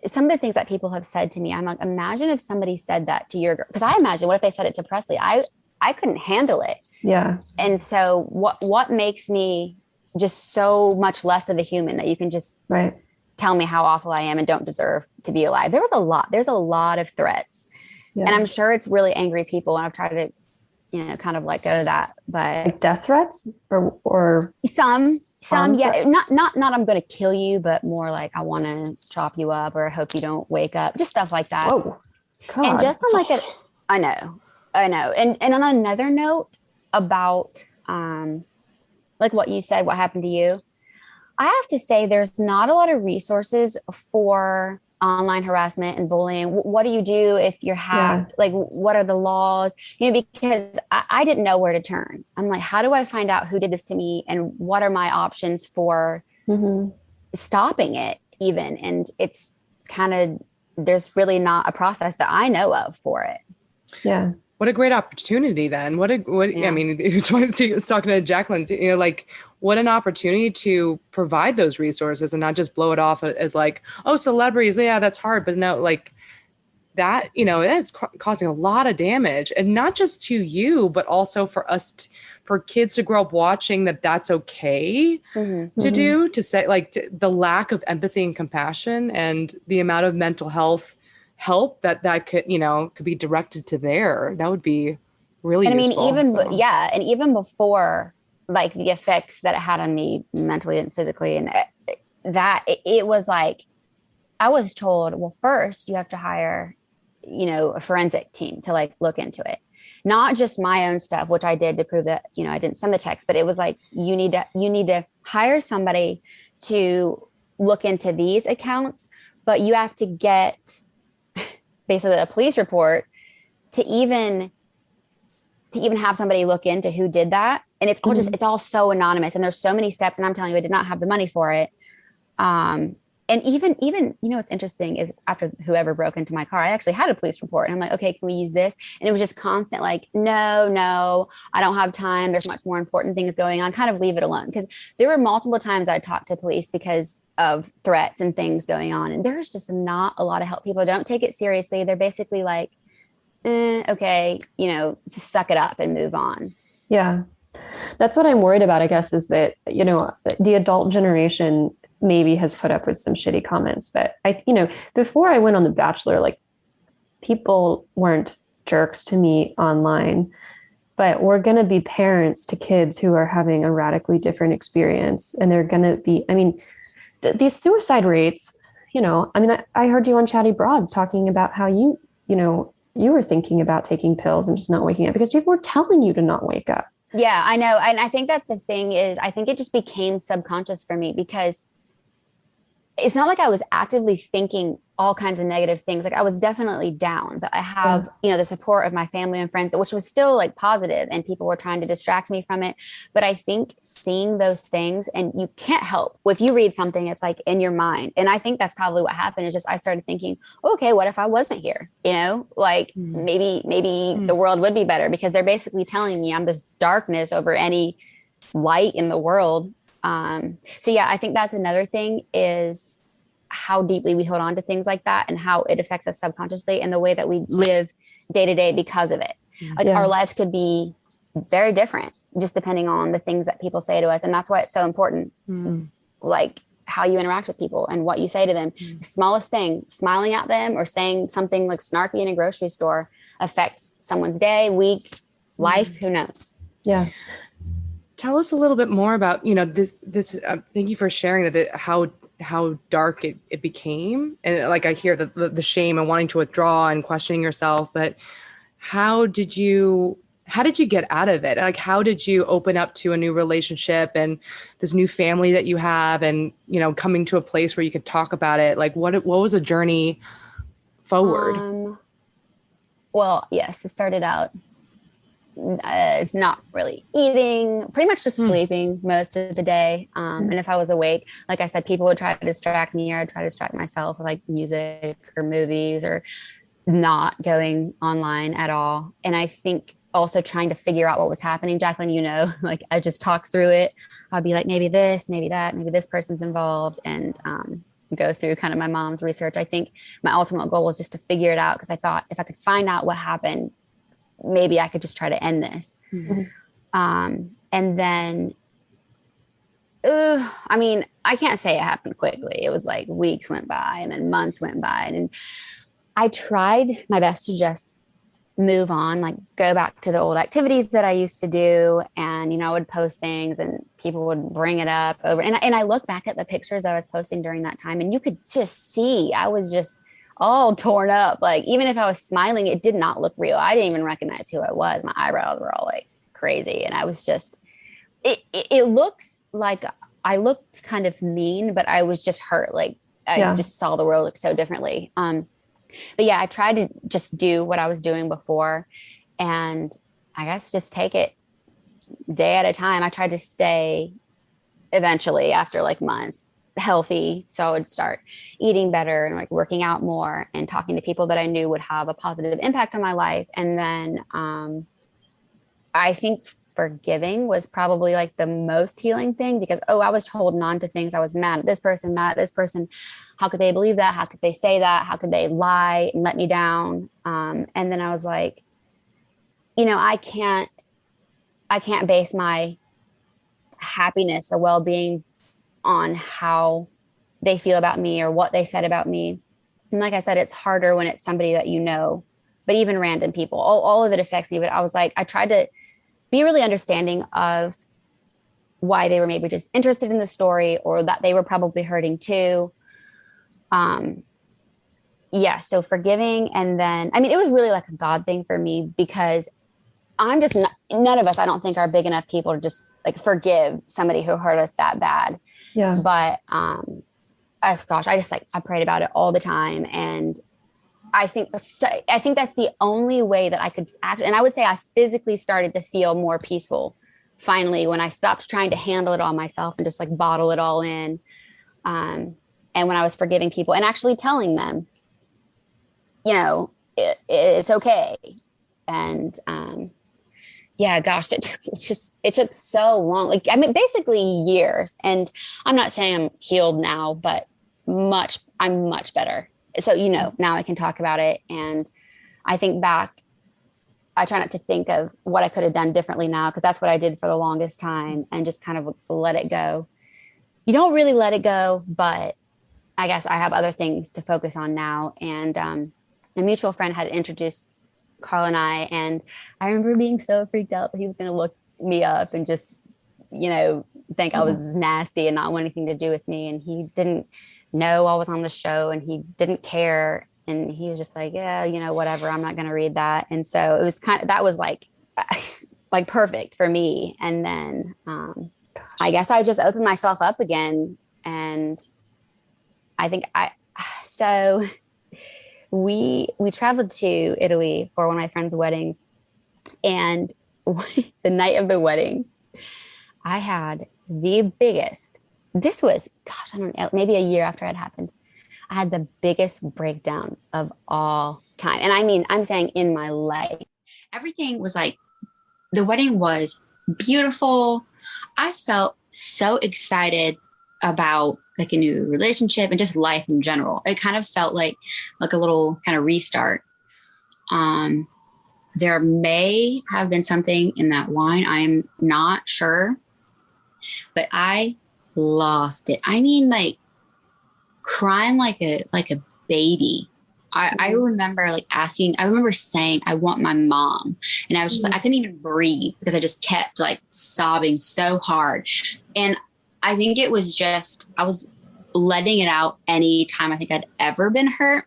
some of the things that people have said to me, I'm like, imagine if somebody said that to your girl. Because I imagine, what if they said it to Presley? I couldn't handle it. Yeah. And so what makes me just so much less of a human that you can just tell me how awful I am and don't deserve to be alive? There's a lot of threats. Yeah. And I'm sure it's really angry people. And I've tried to, kind of let go of that. But like death threats or some, harm yeah, threats? not I'm going to kill you, but more like I want to chop you up, or I hope you don't wake up, just stuff like that. Whoa, God. And just on like I know. And on another note about, like what you said, what happened to you, I have to say there's not a lot of resources for online harassment and bullying. What do you do if you're hacked? Like, what are the laws? Because I didn't know where to turn. I'm like, how do I find out who did this to me, and what are my options for stopping it even? And it's kind of, there's really not a process that I know of for it. Yeah. What a great opportunity then. I mean, talking to Jacqueline, like what an opportunity to provide those resources and not just blow it off as like, oh, celebrities. Yeah, that's hard. But no, like that, that's causing a lot of damage, and not just to you, but also for us, for kids to grow up watching that's okay to do, to say like the lack of empathy and compassion and the amount of mental health help that could could be directed to there. That would be really useful. And even before like the effects that it had on me mentally and physically, and that it was like I was told, well, first you have to hire a forensic team to like look into it, not just my own stuff, which I did to prove that I didn't send the text, but it was like you need to hire somebody to look into these accounts, but you have to get basically a police report to even have somebody look into who did that. And it's all it's all so anonymous, and there's so many steps, and I'm telling you, I did not have the money for it. And even what's interesting is after whoever broke into my car, I actually had a police report, and I'm like, okay, can we use this? And it was just constant, like, no, I don't have time. There's much more important things going on. Kind of leave it alone. Because there were multiple times I talked to police because of threats and things going on. And there's just not a lot of help. People don't take it seriously. They're basically like, okay, just suck it up and move on. Yeah. That's what I'm worried about, I guess, is that, the adult generation maybe has put up with some shitty comments, but before I went on The Bachelor, like people weren't jerks to me online, but we're going to be parents to kids who are having a radically different experience. And they're going to be, these suicide rates, I heard you on Chatty Broad talking about how you were thinking about taking pills and just not waking up because people were telling you to not wake up. Yeah, I know. And I think that's the thing is I think it just became subconscious for me because it's not like I was actively thinking all kinds of negative things. Like I was definitely down, but I have, the support of my family and friends, which was still like positive, and people were trying to distract me from it. But I think seeing those things, and you can't help if you read something, it's like in your mind. And I think that's probably what happened. Is just, I started thinking, okay, what if I wasn't here? Maybe the world would be better, because they're basically telling me I'm this darkness over any light in the world. So yeah, I think that's another thing is how deeply we hold on to things like that and how it affects us subconsciously and the way that we live day to day because of it. Like our lives could be very different just depending on the things that people say to us. And that's why it's so important, like how you interact with people and what you say to them. The smallest thing, smiling at them or saying something like snarky in a grocery store affects someone's day, week, life, who knows? Yeah. Tell us a little bit more about, this, thank you for sharing that, how dark it became. And like, I hear the shame and wanting to withdraw and questioning yourself, but how did you get out of it? Like, how did you open up to a new relationship and this new family that you have and, coming to a place where you could talk about it? Like, what was a journey forward? Well, yes, it started out not really eating, pretty much just sleeping most of the day. And if I was awake, like I said, people would try to distract me, or I'd try to distract myself with like music or movies, or not going online at all. And I think also trying to figure out what was happening. Jacqueline, like I just talk through it. I'd be like, maybe this, maybe that, maybe this person's involved, and go through kind of my mom's research. I think my ultimate goal was just to figure it out, because I thought if I could find out what happened, maybe I could just try to end this. And then, I can't say it happened quickly. It was like weeks went by and then months went by. And I tried my best to just move on, like go back to the old activities that I used to do. And, I would post things and people would bring it up over. And I look back at the pictures that I was posting during that time, and you could just see I was just all torn up. Like, even if I was smiling, it did not look real. I didn't even recognize who I was. My eyebrows were all like crazy. And I was just, it looks like I looked kind of mean, but I was just hurt. Like, I just saw the world so differently. But yeah, I tried to just do what I was doing before, and I guess just take it day at a time. I tried to stay eventually, after like months, healthy. So I would start eating better and like working out more and talking to people that I knew would have a positive impact on my life. And then I think forgiving was probably like the most healing thing, because, I was holding on to things. I was mad at this person, mad at this person. How could they believe that? How could they say that? How could they lie and let me down? And then I was like, I can't base my happiness or well-being on how they feel about me or what they said about me. And like I said, it's harder when it's somebody that but even random people, all of it affects me. But I was like, I tried to be really understanding of why they were maybe just interested in the story, or that they were probably hurting too. So forgiving. And then, it was really like a God thing for me, because I'm just none of us, I don't think, are big enough people to just like forgive somebody who hurt us that bad. Yeah. But, I prayed about it all the time. And I think that's the only way that I could act. And I would say I physically started to feel more peaceful finally when I stopped trying to handle it all myself and just like bottle it all in. And when I was forgiving people and actually telling them, it's okay. And, it took so long. Like, basically years. And I'm not saying I'm healed now, but I'm much better. So, now I can talk about it. And I think back, I try not to think of what I could have done differently now, because that's what I did for the longest time, and just kind of let it go. You don't really let it go, but I guess I have other things to focus on now. And a mutual friend had introduced Carl and and I remember being so freaked out that he was going to look me up and just, think I was nasty and not want anything to do with me. And he didn't know I was on the show, and he didn't care. And he was just like, yeah, whatever, I'm not going to read that. And so it was that was like perfect for me. And then I guess I just opened myself up again. And I think we traveled to Italy for one of my friend's weddings. And the night of the wedding, I had the biggest, this was, I don't know, maybe a year after it happened. I had the biggest breakdown of all time. And I'm saying in my life. Everything was like, the wedding was beautiful. I felt so excited about like a new relationship and just life in general. It kind of felt like a little kind of restart. There may have been something in that wine. I'm not sure, but I lost it. Like crying like a baby. I remember I remember saying, I want my mom. And I was just like, I couldn't even breathe because I just kept like sobbing so hard. And I think it was just, I was letting it out any time I think I'd ever been hurt,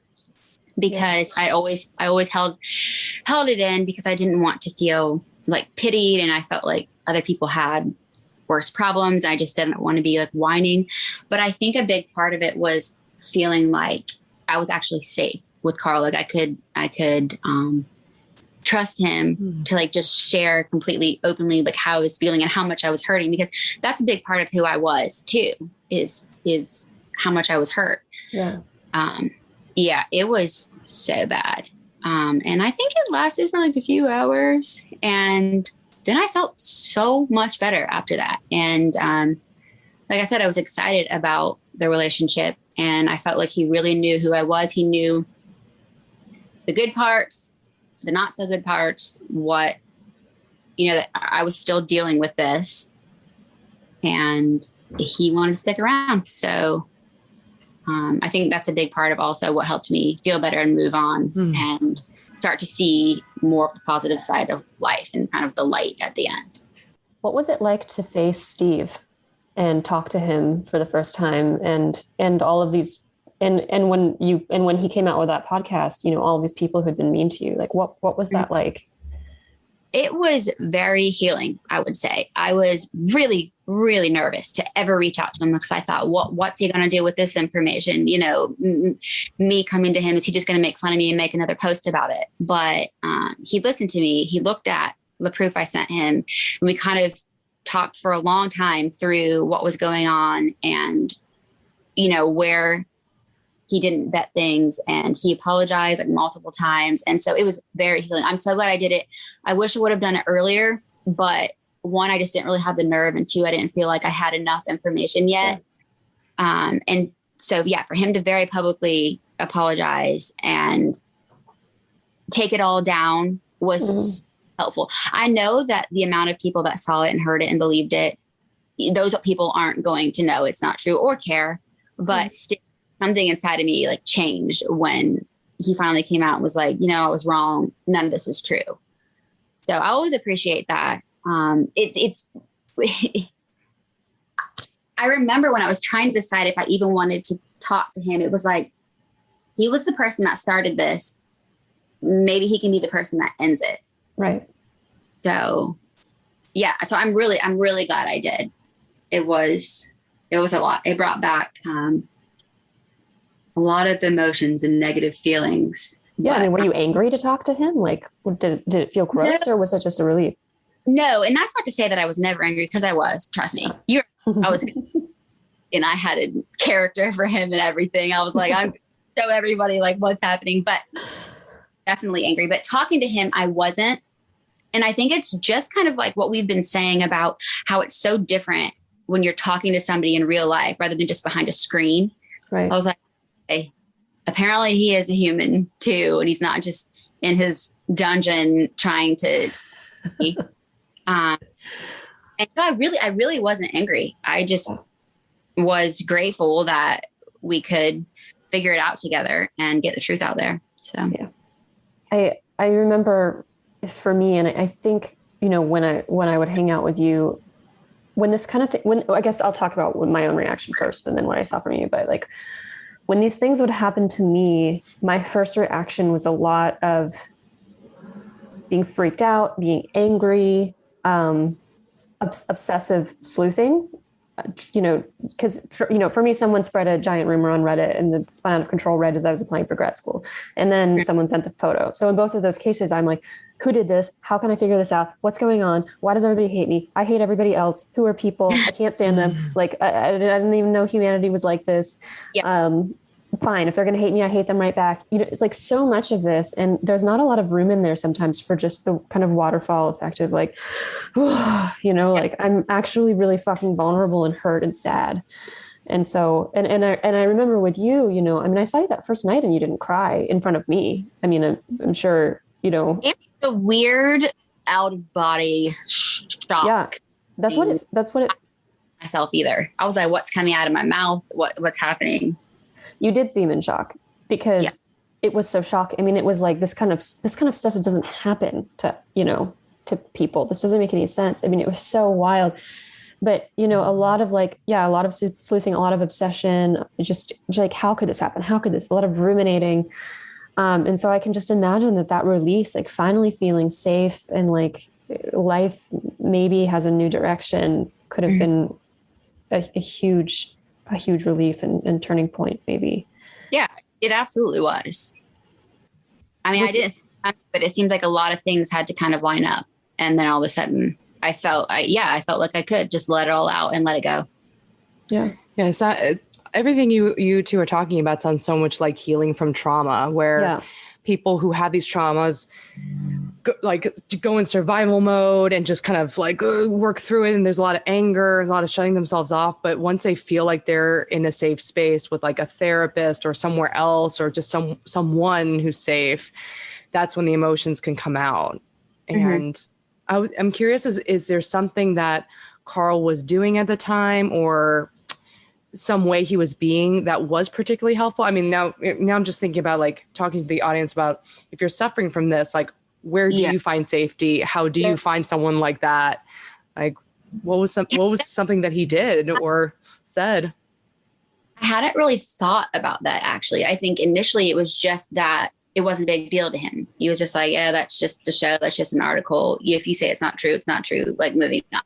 because I always held it in because I didn't want to feel like pitied. And I felt like other people had worse problems. I just didn't want to be like whining. But I think a big part of it was feeling like I was actually safe with Carl. Like I could trust him to like just share completely openly like how I was feeling and how much I was hurting, because that's a big part of who I was too, is how much I was hurt. Yeah. It was so bad. And I think it lasted for like a few hours, and then I felt so much better after that. And like I said, I was excited about the relationship, and I felt like he really knew who I was. He knew the good parts, the not so good parts, that I was still dealing with this, and he wanted to stick around. So I think that's a big part of also what helped me feel better and move on. And start to see more of the positive side of life and kind of the light at the end. What was it like to face Steve and talk to him for the first time, and all of these, and when he came out with that podcast, you know, all of these people who'd been mean to you, like what was that like? It was very healing, I would say. I was really, really nervous to ever reach out to him because I thought, what's he going to do with this information? You know, me coming to him, is he just going to make fun of me and make another post about it? But he listened to me. He looked at the proof I sent him, and we kind of talked for a long time through what was going on and, you know, where he didn't vet things, and he apologized like multiple times. And so it was very healing. I'm so glad I did it. I wish I would have done it earlier, but one, I just didn't really have the nerve. And two, I didn't feel like I had enough information yet. And so, yeah, for him to very publicly apologize and take it all down was helpful. I know that the amount of people that saw it and heard it and believed it, those people aren't going to know it's not true or care, but still, something inside of me like changed when he finally came out and was like, you know, I was wrong. None of this is true. So I always appreciate that. It's I remember when I was trying to decide if I even wanted to talk to him, it was like, he was the person that started this. Maybe he can be the person that ends it. Right. So yeah. So I'm really glad I did. It was a lot. It brought back, a lot of emotions and negative feelings. Yeah. I mean, were you angry to talk to him? Like, did it feel gross, or was it just a relief? No. And that's not to say that I was never angry, because I was, trust me. I was, and I had a character for him and everything. I was like, I'm show everybody like what's happening, but definitely angry. But talking to him, I wasn't. And I think it's just kind of like what we've been saying about how it's so different when you're talking to somebody in real life rather than just behind a screen. Right. I was like, hey, apparently he is a human too. And he's not just in his dungeon trying to, and so I really wasn't angry. I just was grateful that we could figure it out together and get the truth out there. So, yeah, I remember for me, and I think, you know, when I would hang out with you, when this kind of thing, I guess I'll talk about my own reaction first and then what I saw from you, but like, when these things would happen to me, my first reaction was a lot of being freaked out, being angry, obsessive sleuthing, you know, because, for me, someone spread a giant rumor on Reddit and it spun out of control right as I was applying for grad school. And then someone sent the photo. So in both of those cases, I'm like, who did this? How can I figure this out? What's going on? Why does everybody hate me? I hate everybody else. Who are people? I can't stand them. Like, I didn't even know humanity was like this. Yeah. Fine. If they're going to hate me, I hate them right back. You know, it's like so much of this. And there's not a lot of room in there sometimes for just the kind of waterfall effect of like, like I'm actually really fucking vulnerable and hurt and sad. And so, and I remember with you, you know, I mean, I saw you that first night and you didn't cry in front of me. I mean, I'm sure, you know, it's a weird out of body shock. Yeah. That's what it myself either. I was like, what's coming out of my mouth? What's happening? You did seem in shock because it was so shocking. I mean, it was like this kind of stuff that doesn't happen to people. This doesn't make any sense. I mean, it was so wild, but a lot of sleuthing, a lot of obsession, just like, how could this happen? How could this, a lot of ruminating. And so I can just imagine that release, like finally feeling safe and like life maybe has a new direction, could have been a huge relief and turning point, maybe. Yeah, it absolutely was. I mean, I didn't, but it seemed like a lot of things had to kind of line up. And then all of a sudden I felt like I could just let it all out and let it go. Yeah. Yeah. It's not, everything you two are talking about sounds so much like healing from trauma, where people who have these traumas go in survival mode and just kind of like work through it. And there's a lot of anger, a lot of shutting themselves off. But once they feel like they're in a safe space with like a therapist or somewhere else, or just someone who's safe, that's when the emotions can come out. And I'm curious, is there something that Carl was doing at the time, or some way he was being that was particularly helpful? I mean, now I'm just thinking about like talking to the audience about if you're suffering from this, like where do you find safety? How do you find someone like that? Like what was something that he did or said? I hadn't really thought about that, actually. I think initially it was just that it wasn't a big deal to him. He was just like, yeah, that's just a show. That's just an article. If you say it's not true, it's not true. Like, moving on.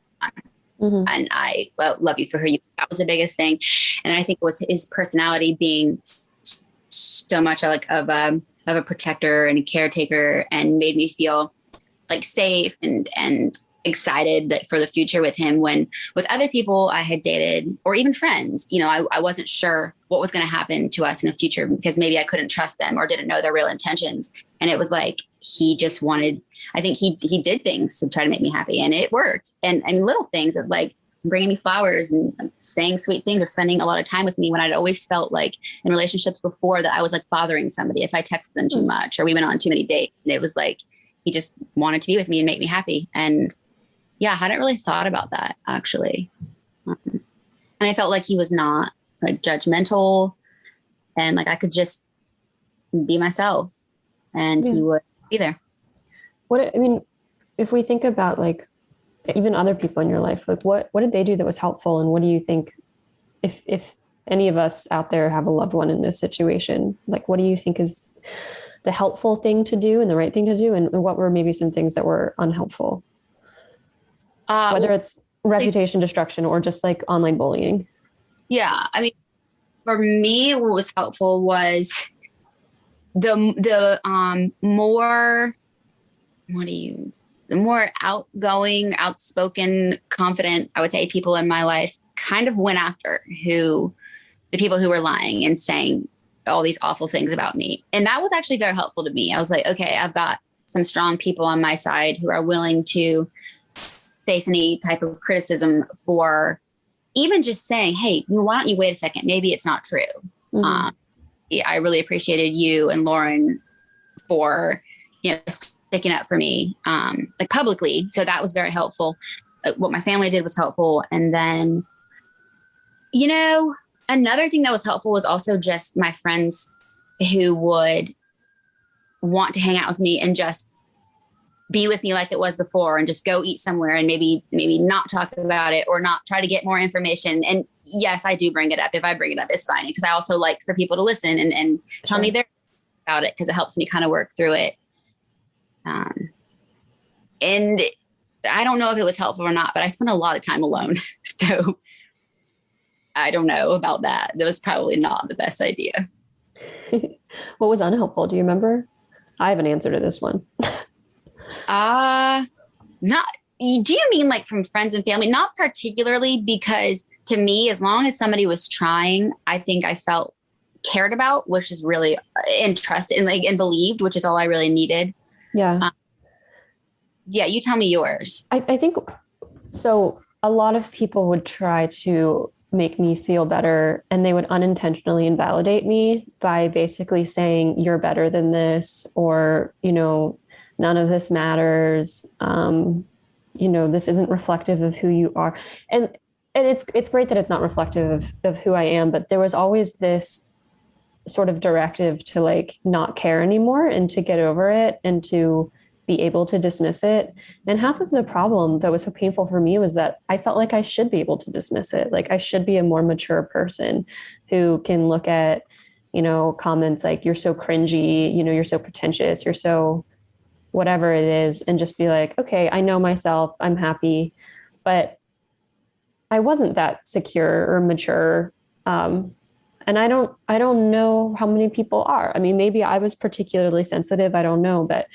Mm-hmm. And I love you for who you. That was the biggest thing. And I think it was his personality being so much like of a protector and a caretaker, and made me feel like safe and excited that for the future with him, when with other people I had dated or even friends, I wasn't sure what was going to happen to us in the future, because maybe I couldn't trust them or didn't know their real intentions. And it was like, he just wanted, I think he did things to try to make me happy, and it worked. And little things of like bringing me flowers and saying sweet things or spending a lot of time with me, when I'd always felt like in relationships before that I was like bothering somebody if I texted them too much or we went on too many dates. And it was like, he just wanted to be with me and make me happy. And yeah, I hadn't really thought about that, actually. And I felt like he was not like judgmental, and like I could just be myself, and he would be there. If we think about like even other people in your life, like what did they do that was helpful? And what do you think, if any of us out there have a loved one in this situation, like what do you think is the helpful thing to do and the right thing to do? And what were maybe some things that were unhelpful? Whether it's reputation destruction or just like online bullying. Yeah. I mean, for me, what was helpful was the more outgoing, outspoken, confident, I would say, people in my life kind of went after the people who were lying and saying all these awful things about me. And that was actually very helpful to me. I was like, okay, I've got some strong people on my side who are willing to face any type of criticism for even just saying, hey, why don't you wait a second? Maybe it's not true. Mm-hmm. I really appreciated you and Lauren for, sticking up for me, like publicly. So that was very helpful. What my family did was helpful. And then, another thing that was helpful was also just my friends who would want to hang out with me and just be with me like it was before, and just go eat somewhere and maybe not talk about it or not try to get more information. And yes, I do bring it up. If I bring it up, it's fine, because I also like for people to listen and tell me their about it, because it helps me kind of work through it. And I don't know if it was helpful or not, but I spent a lot of time alone. So I don't know about that. That was probably not the best idea. What was unhelpful? Do you remember? I have an answer to this one. Do you mean like from friends and family? Not particularly, because to me, as long as somebody was trying, I think I felt cared about, which is really interested and believed, which is all I really needed. Yeah. Yeah. You tell me yours. I think so. A lot of people would try to make me feel better, and they would unintentionally invalidate me by basically saying, you're better than this, or, none of this matters. This isn't reflective of who you are. And it's great that it's not reflective of who I am, but there was always this sort of directive to like not care anymore and to get over it and to be able to dismiss it. And half of the problem that was so painful for me was that I felt like I should be able to dismiss it. Like I should be a more mature person who can look at, comments like, you're so cringy, you're so pretentious, you're so whatever it is, and just be like, okay, I know myself, I'm happy. But I wasn't that secure or mature. And I don't know how many people are. I mean, maybe I was particularly sensitive, I don't know, but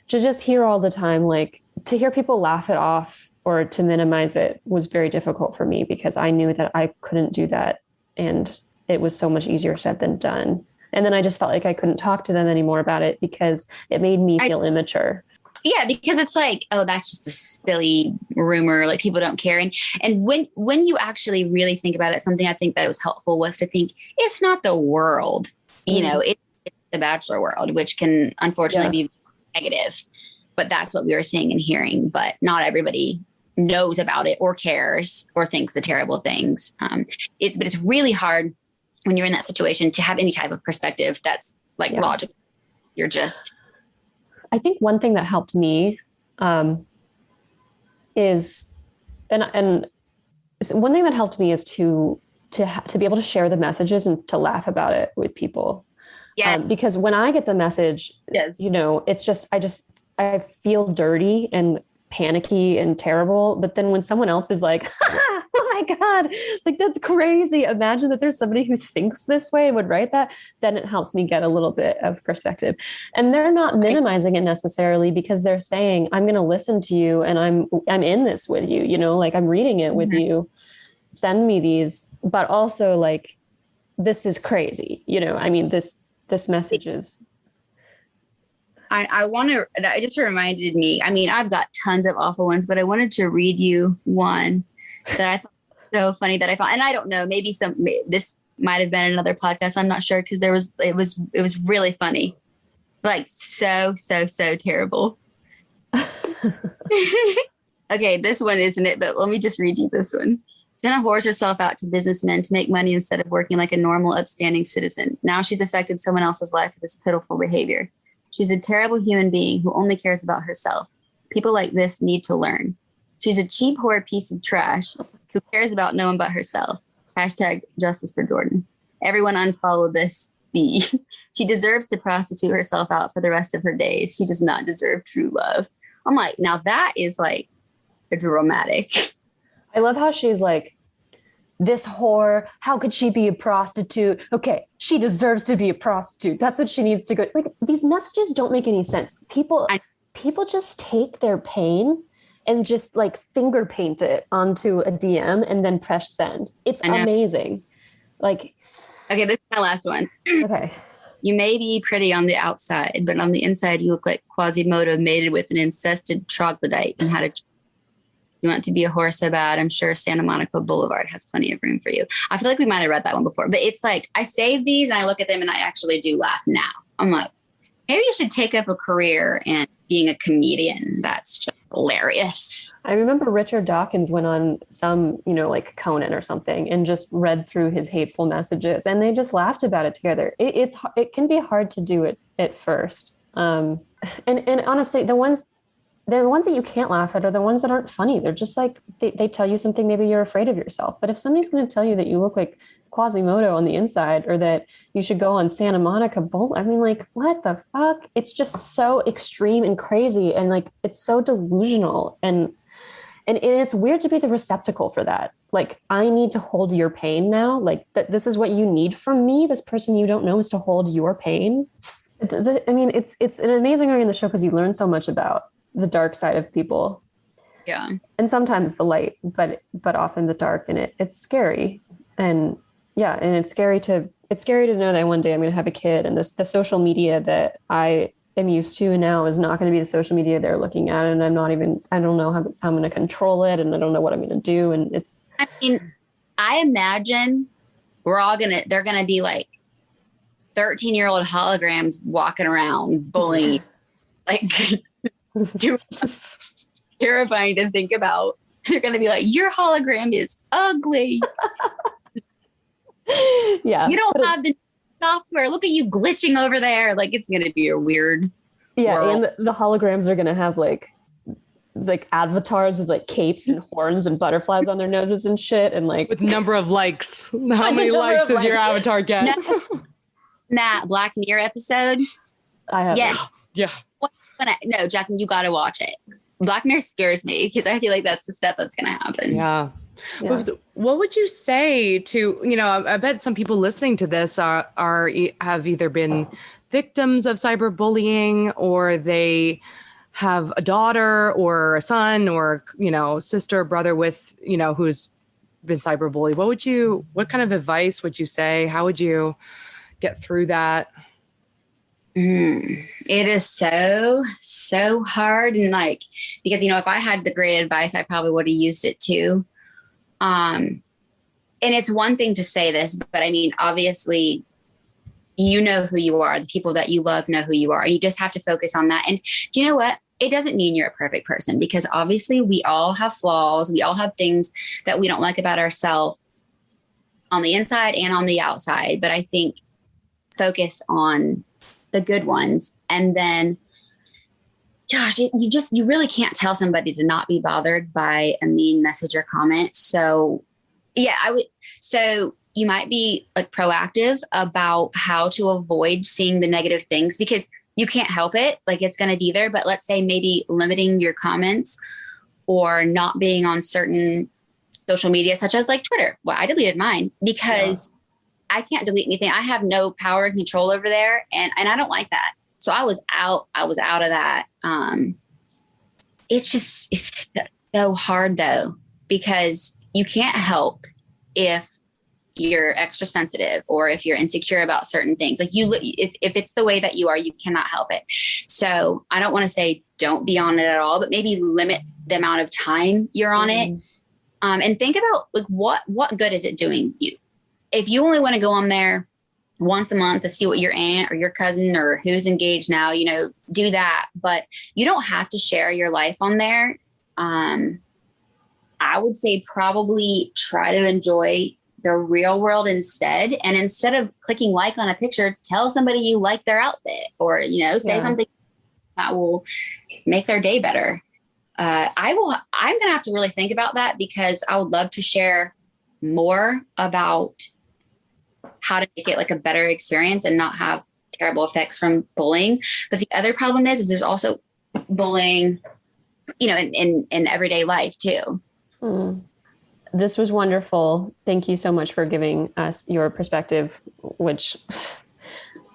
to just hear all the time, like to hear people laugh it off or to minimize it was very difficult for me, because I knew that I couldn't do that. And it was so much easier said than done. And then I just felt like I couldn't talk to them anymore about it because it made me feel immature. Yeah, because it's like, oh, that's just a silly rumor. Like people don't care. And when you actually really think about it, something I think that was helpful was to think it's not the world, it's the Bachelor world, which can unfortunately be negative. But that's what we were seeing and hearing. But not everybody knows about it or cares or thinks the terrible things. But it's really hard when you're in that situation to have any type of perspective that's like logical. You're just. I think one thing that helped me is, and one thing that helped me is to be able to share the messages and to laugh about it with people. Yeah. Because when I get the message, you know, it's just, I feel dirty and panicky and terrible. But then when someone else is like, oh my God, like that's crazy. Imagine that there's somebody who thinks this way and would write that. Then it helps me get a little bit of perspective. And they're not minimizing it necessarily, because they're saying, I'm going to listen to you and I'm in this with you, you know, like I'm reading it with you. Send me these, but also like, this is crazy. You know, I mean, this message is. I want to, that just reminded me, I mean, I've got tons of awful ones, but I wanted to read you one that I thought was so funny that I found, and I don't know, maybe this might've been another podcast. I'm not sure. Cause it was really funny. Like so terrible. Okay. This one isn't it, but let me just read you this one. Jenna whores herself out to businessmen to make money instead of working like a normal, upstanding citizen. Now she's affected someone else's life with this pitiful behavior. She's a terrible human being who only cares about herself. People like this need to learn. She's a cheap whore piece of trash who cares about no one but herself. Hashtag justice for Jordan. Everyone unfollow this bee. She deserves to prostitute herself out for the rest of her days. She does not deserve true love. I'm like, now that is like a dramatic. I love how she's like, this whore, how could she be a prostitute? Okay, she deserves to be a prostitute. That's what she needs to go. Like, these messages don't make any sense. People just take their pain and just like finger paint it onto a DM and then press send. It's amazing. Like, okay, this is my last one. Okay. You may be pretty on the outside, but on the inside, you look like Quasimodo mated with an incested troglodyte and had a. You want to be a whore so bad. I'm sure Santa Monica Boulevard has plenty of room for you. I feel like we might have read that one before, but it's like I save these and I look at them and I actually do laugh now. I'm like, maybe you should take up a career in being a comedian. That's just hilarious. I remember Richard Dawkins went on some, you know, like Conan or something and just read through his hateful messages and they just laughed about it together. It can be hard to do it at first. And honestly, the ones that you can't laugh at are the ones that aren't funny. They're just like, they tell you something, maybe you're afraid of yourself. But if somebody's going to tell you that you look like Quasimodo on the inside or that you should go on Santa Monica Boulevard, I mean, like, what the fuck? It's just so extreme and crazy. And like, it's so delusional. And it's weird to be the receptacle for that. Like, I need to hold your pain now. Like, this is what you need from me. This person you don't know is to hold your pain. I mean, it's an amazing area in the show because you learn so much about the dark side of people. Yeah. And sometimes the light, but often the dark, and it's scary. And yeah, and it's scary to know that one day I'm going to have a kid and the social media that I am used to now is not going to be the social media they're looking at. And I don't know how I'm going to control it. And I don't know what I'm going to do. And I mean, I imagine they're going to be like 13-year-old holograms walking around bullying, like, terrifying to think about. They're going to be like, your hologram is ugly. Yeah. You don't have the software. Look at you glitching over there. Like, it's going to be a weird world. And the holograms are going to have like avatars with like capes and horns and butterflies on their noses and shit. And like with number of likes. How many likes does your avatar get? That Black Mirror episode. I have. Yeah. No, Jacqueline, you got to watch it. Black Mirror scares me because I feel like that's the step that's going to happen. Yeah. What would you say to, you know, I bet some people listening to this have either been victims of cyberbullying or they have a daughter or a son or, you know, sister or brother with, you know, who's been cyberbullied. What kind of advice would you say? How would you get through that? It is so hard. And like, because, you know, if I had the great advice, I probably would have used it too. And it's one thing to say this, but I mean, obviously you know who you are. The people that you love know who you are. And you just have to focus on that. And do you know what? it doesn't mean you're a perfect person, because obviously we all have flaws. We all have things that we don't like about ourselves on the inside and on the outside. But I think focus on the good ones. And then, gosh, you really can't tell somebody to not be bothered by a mean message or comment. So yeah, so you might be like proactive about how to avoid seeing the negative things, because you can't help it. Like, it's going to be there, but let's say maybe limiting your comments or not being on certain social media, such as like Twitter. Well, I deleted mine because I can't delete anything. I have no power and control over there. And I don't like that. So I was out of that. It's so hard though, because you can't help if you're extra sensitive or if you're insecure about certain things. Like, if it's the way that you are, you cannot help it. So I don't want to say don't be on it at all, but maybe limit the amount of time you're on it. And think about like, what good is it doing you? If you only want to go on there once a month to see what your aunt or your cousin or who's engaged now, do that. But you don't have to share your life on there. I would say probably try to enjoy the real world instead. And instead of clicking like on a picture, tell somebody you like their outfit, or, say something that will make their day better. I'm going to have to really think about that, because I would love to share more about how to make it like a better experience and not have terrible effects from bullying. But the other problem is there's also bullying, in everyday life too. This was wonderful. Thank you so much for giving us your perspective, which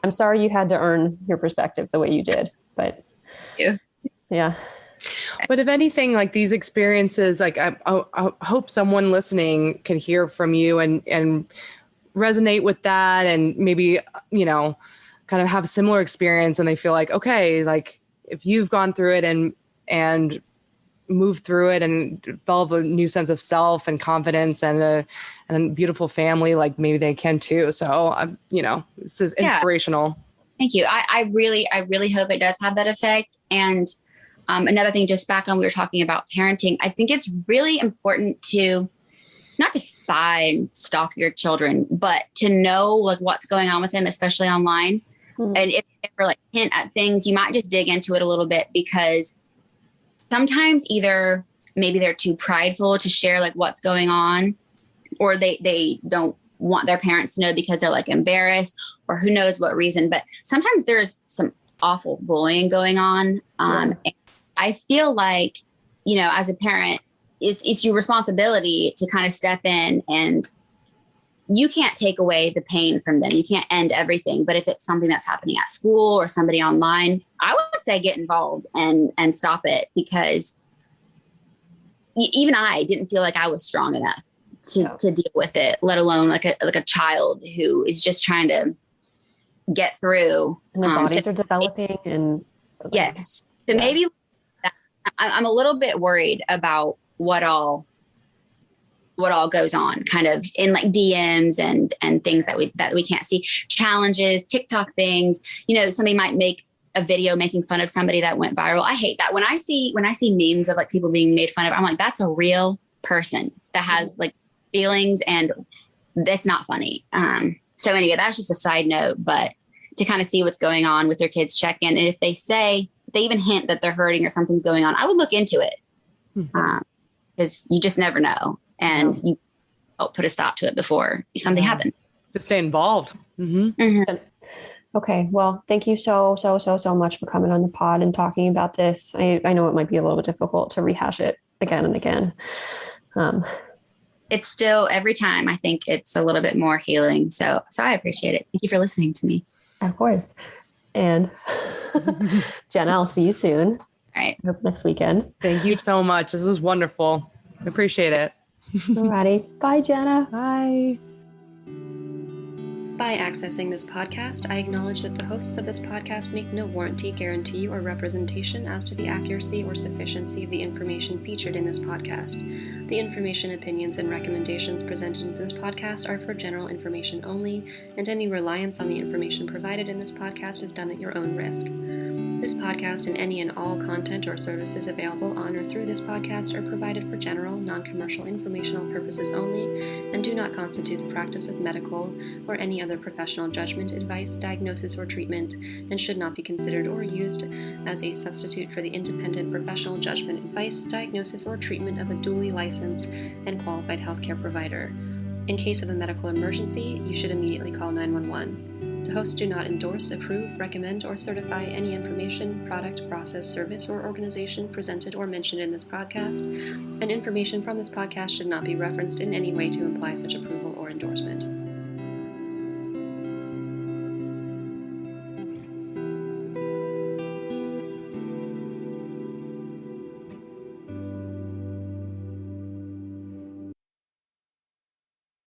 I'm sorry you had to earn your perspective the way you did, but yeah. But if anything, like these experiences, like I hope someone listening can hear from you and resonate with that, and maybe, kind of have a similar experience, and they feel like, okay, like if you've gone through it and move through it and develop a new sense of self and confidence and a beautiful family, like maybe they can too. So, this is inspirational. Thank you. I really hope it does have that effect. And another thing, just back on, we were talking about parenting. I think it's really important to not to spy and stalk your children, but to know like what's going on with them, especially online. And if they ever like hint at things, you might just dig into it a little bit, because sometimes either maybe they're too prideful to share like what's going on, or they don't want their parents to know because they're like embarrassed, or who knows what reason. But sometimes there's some awful bullying going on. And I feel like, as a parent, it's your responsibility to kind of step in, and you can't take away the pain from them. You can't end everything. But if it's something that's happening at school or somebody online, I would say get involved and stop it, because even I didn't feel like I was strong enough to deal with it, let alone like a child who is just trying to get through. And their bodies are developing. And yes. So maybe I'm a little bit worried about what all goes on kind of in like DMs and things that we can't see, challenges, TikTok things. Somebody might make a video making fun of somebody that went viral. I hate that. When I see memes of like people being made fun of, I'm like, that's a real person that has like feelings, and that's not funny. So anyway, that's just a side note, but to kind of see what's going on with your kids, check in. And if they even hint that they're hurting or something's going on, I would look into it. Because you just never know. And you put a stop to it before something happens. Just stay involved. Okay. Well, thank you so much for coming on the pod and talking about this. I know it might be a little bit difficult to rehash it again and again. It's still, every time, I think it's a little bit more healing. So I appreciate it. Thank you for listening to me. Of course. And Jenna, I'll see you soon. All right. Hope next weekend. Thank you so much. This was wonderful. I appreciate it. Alrighty. Bye, Jenna. Bye. By accessing this podcast, I acknowledge that the hosts of this podcast make no warranty, guarantee, or representation as to the accuracy or sufficiency of the information featured in this podcast. The information, opinions, and recommendations presented in this podcast are for general information only, and any reliance on the information provided in this podcast is done at your own risk. This podcast and any and all content or services available on or through this podcast are provided for general, non-commercial informational purposes only and do not constitute the practice of medical or any other professional judgment, advice, diagnosis, or treatment, and should not be considered or used as a substitute for the independent professional judgment, advice, diagnosis, or treatment of a duly licensed and qualified healthcare provider. In case of a medical emergency, you should immediately call 911. The hosts do not endorse, approve, recommend, or certify any information, product, process, service, or organization presented or mentioned in this podcast, and information from this podcast should not be referenced in any way to imply such approval or endorsement.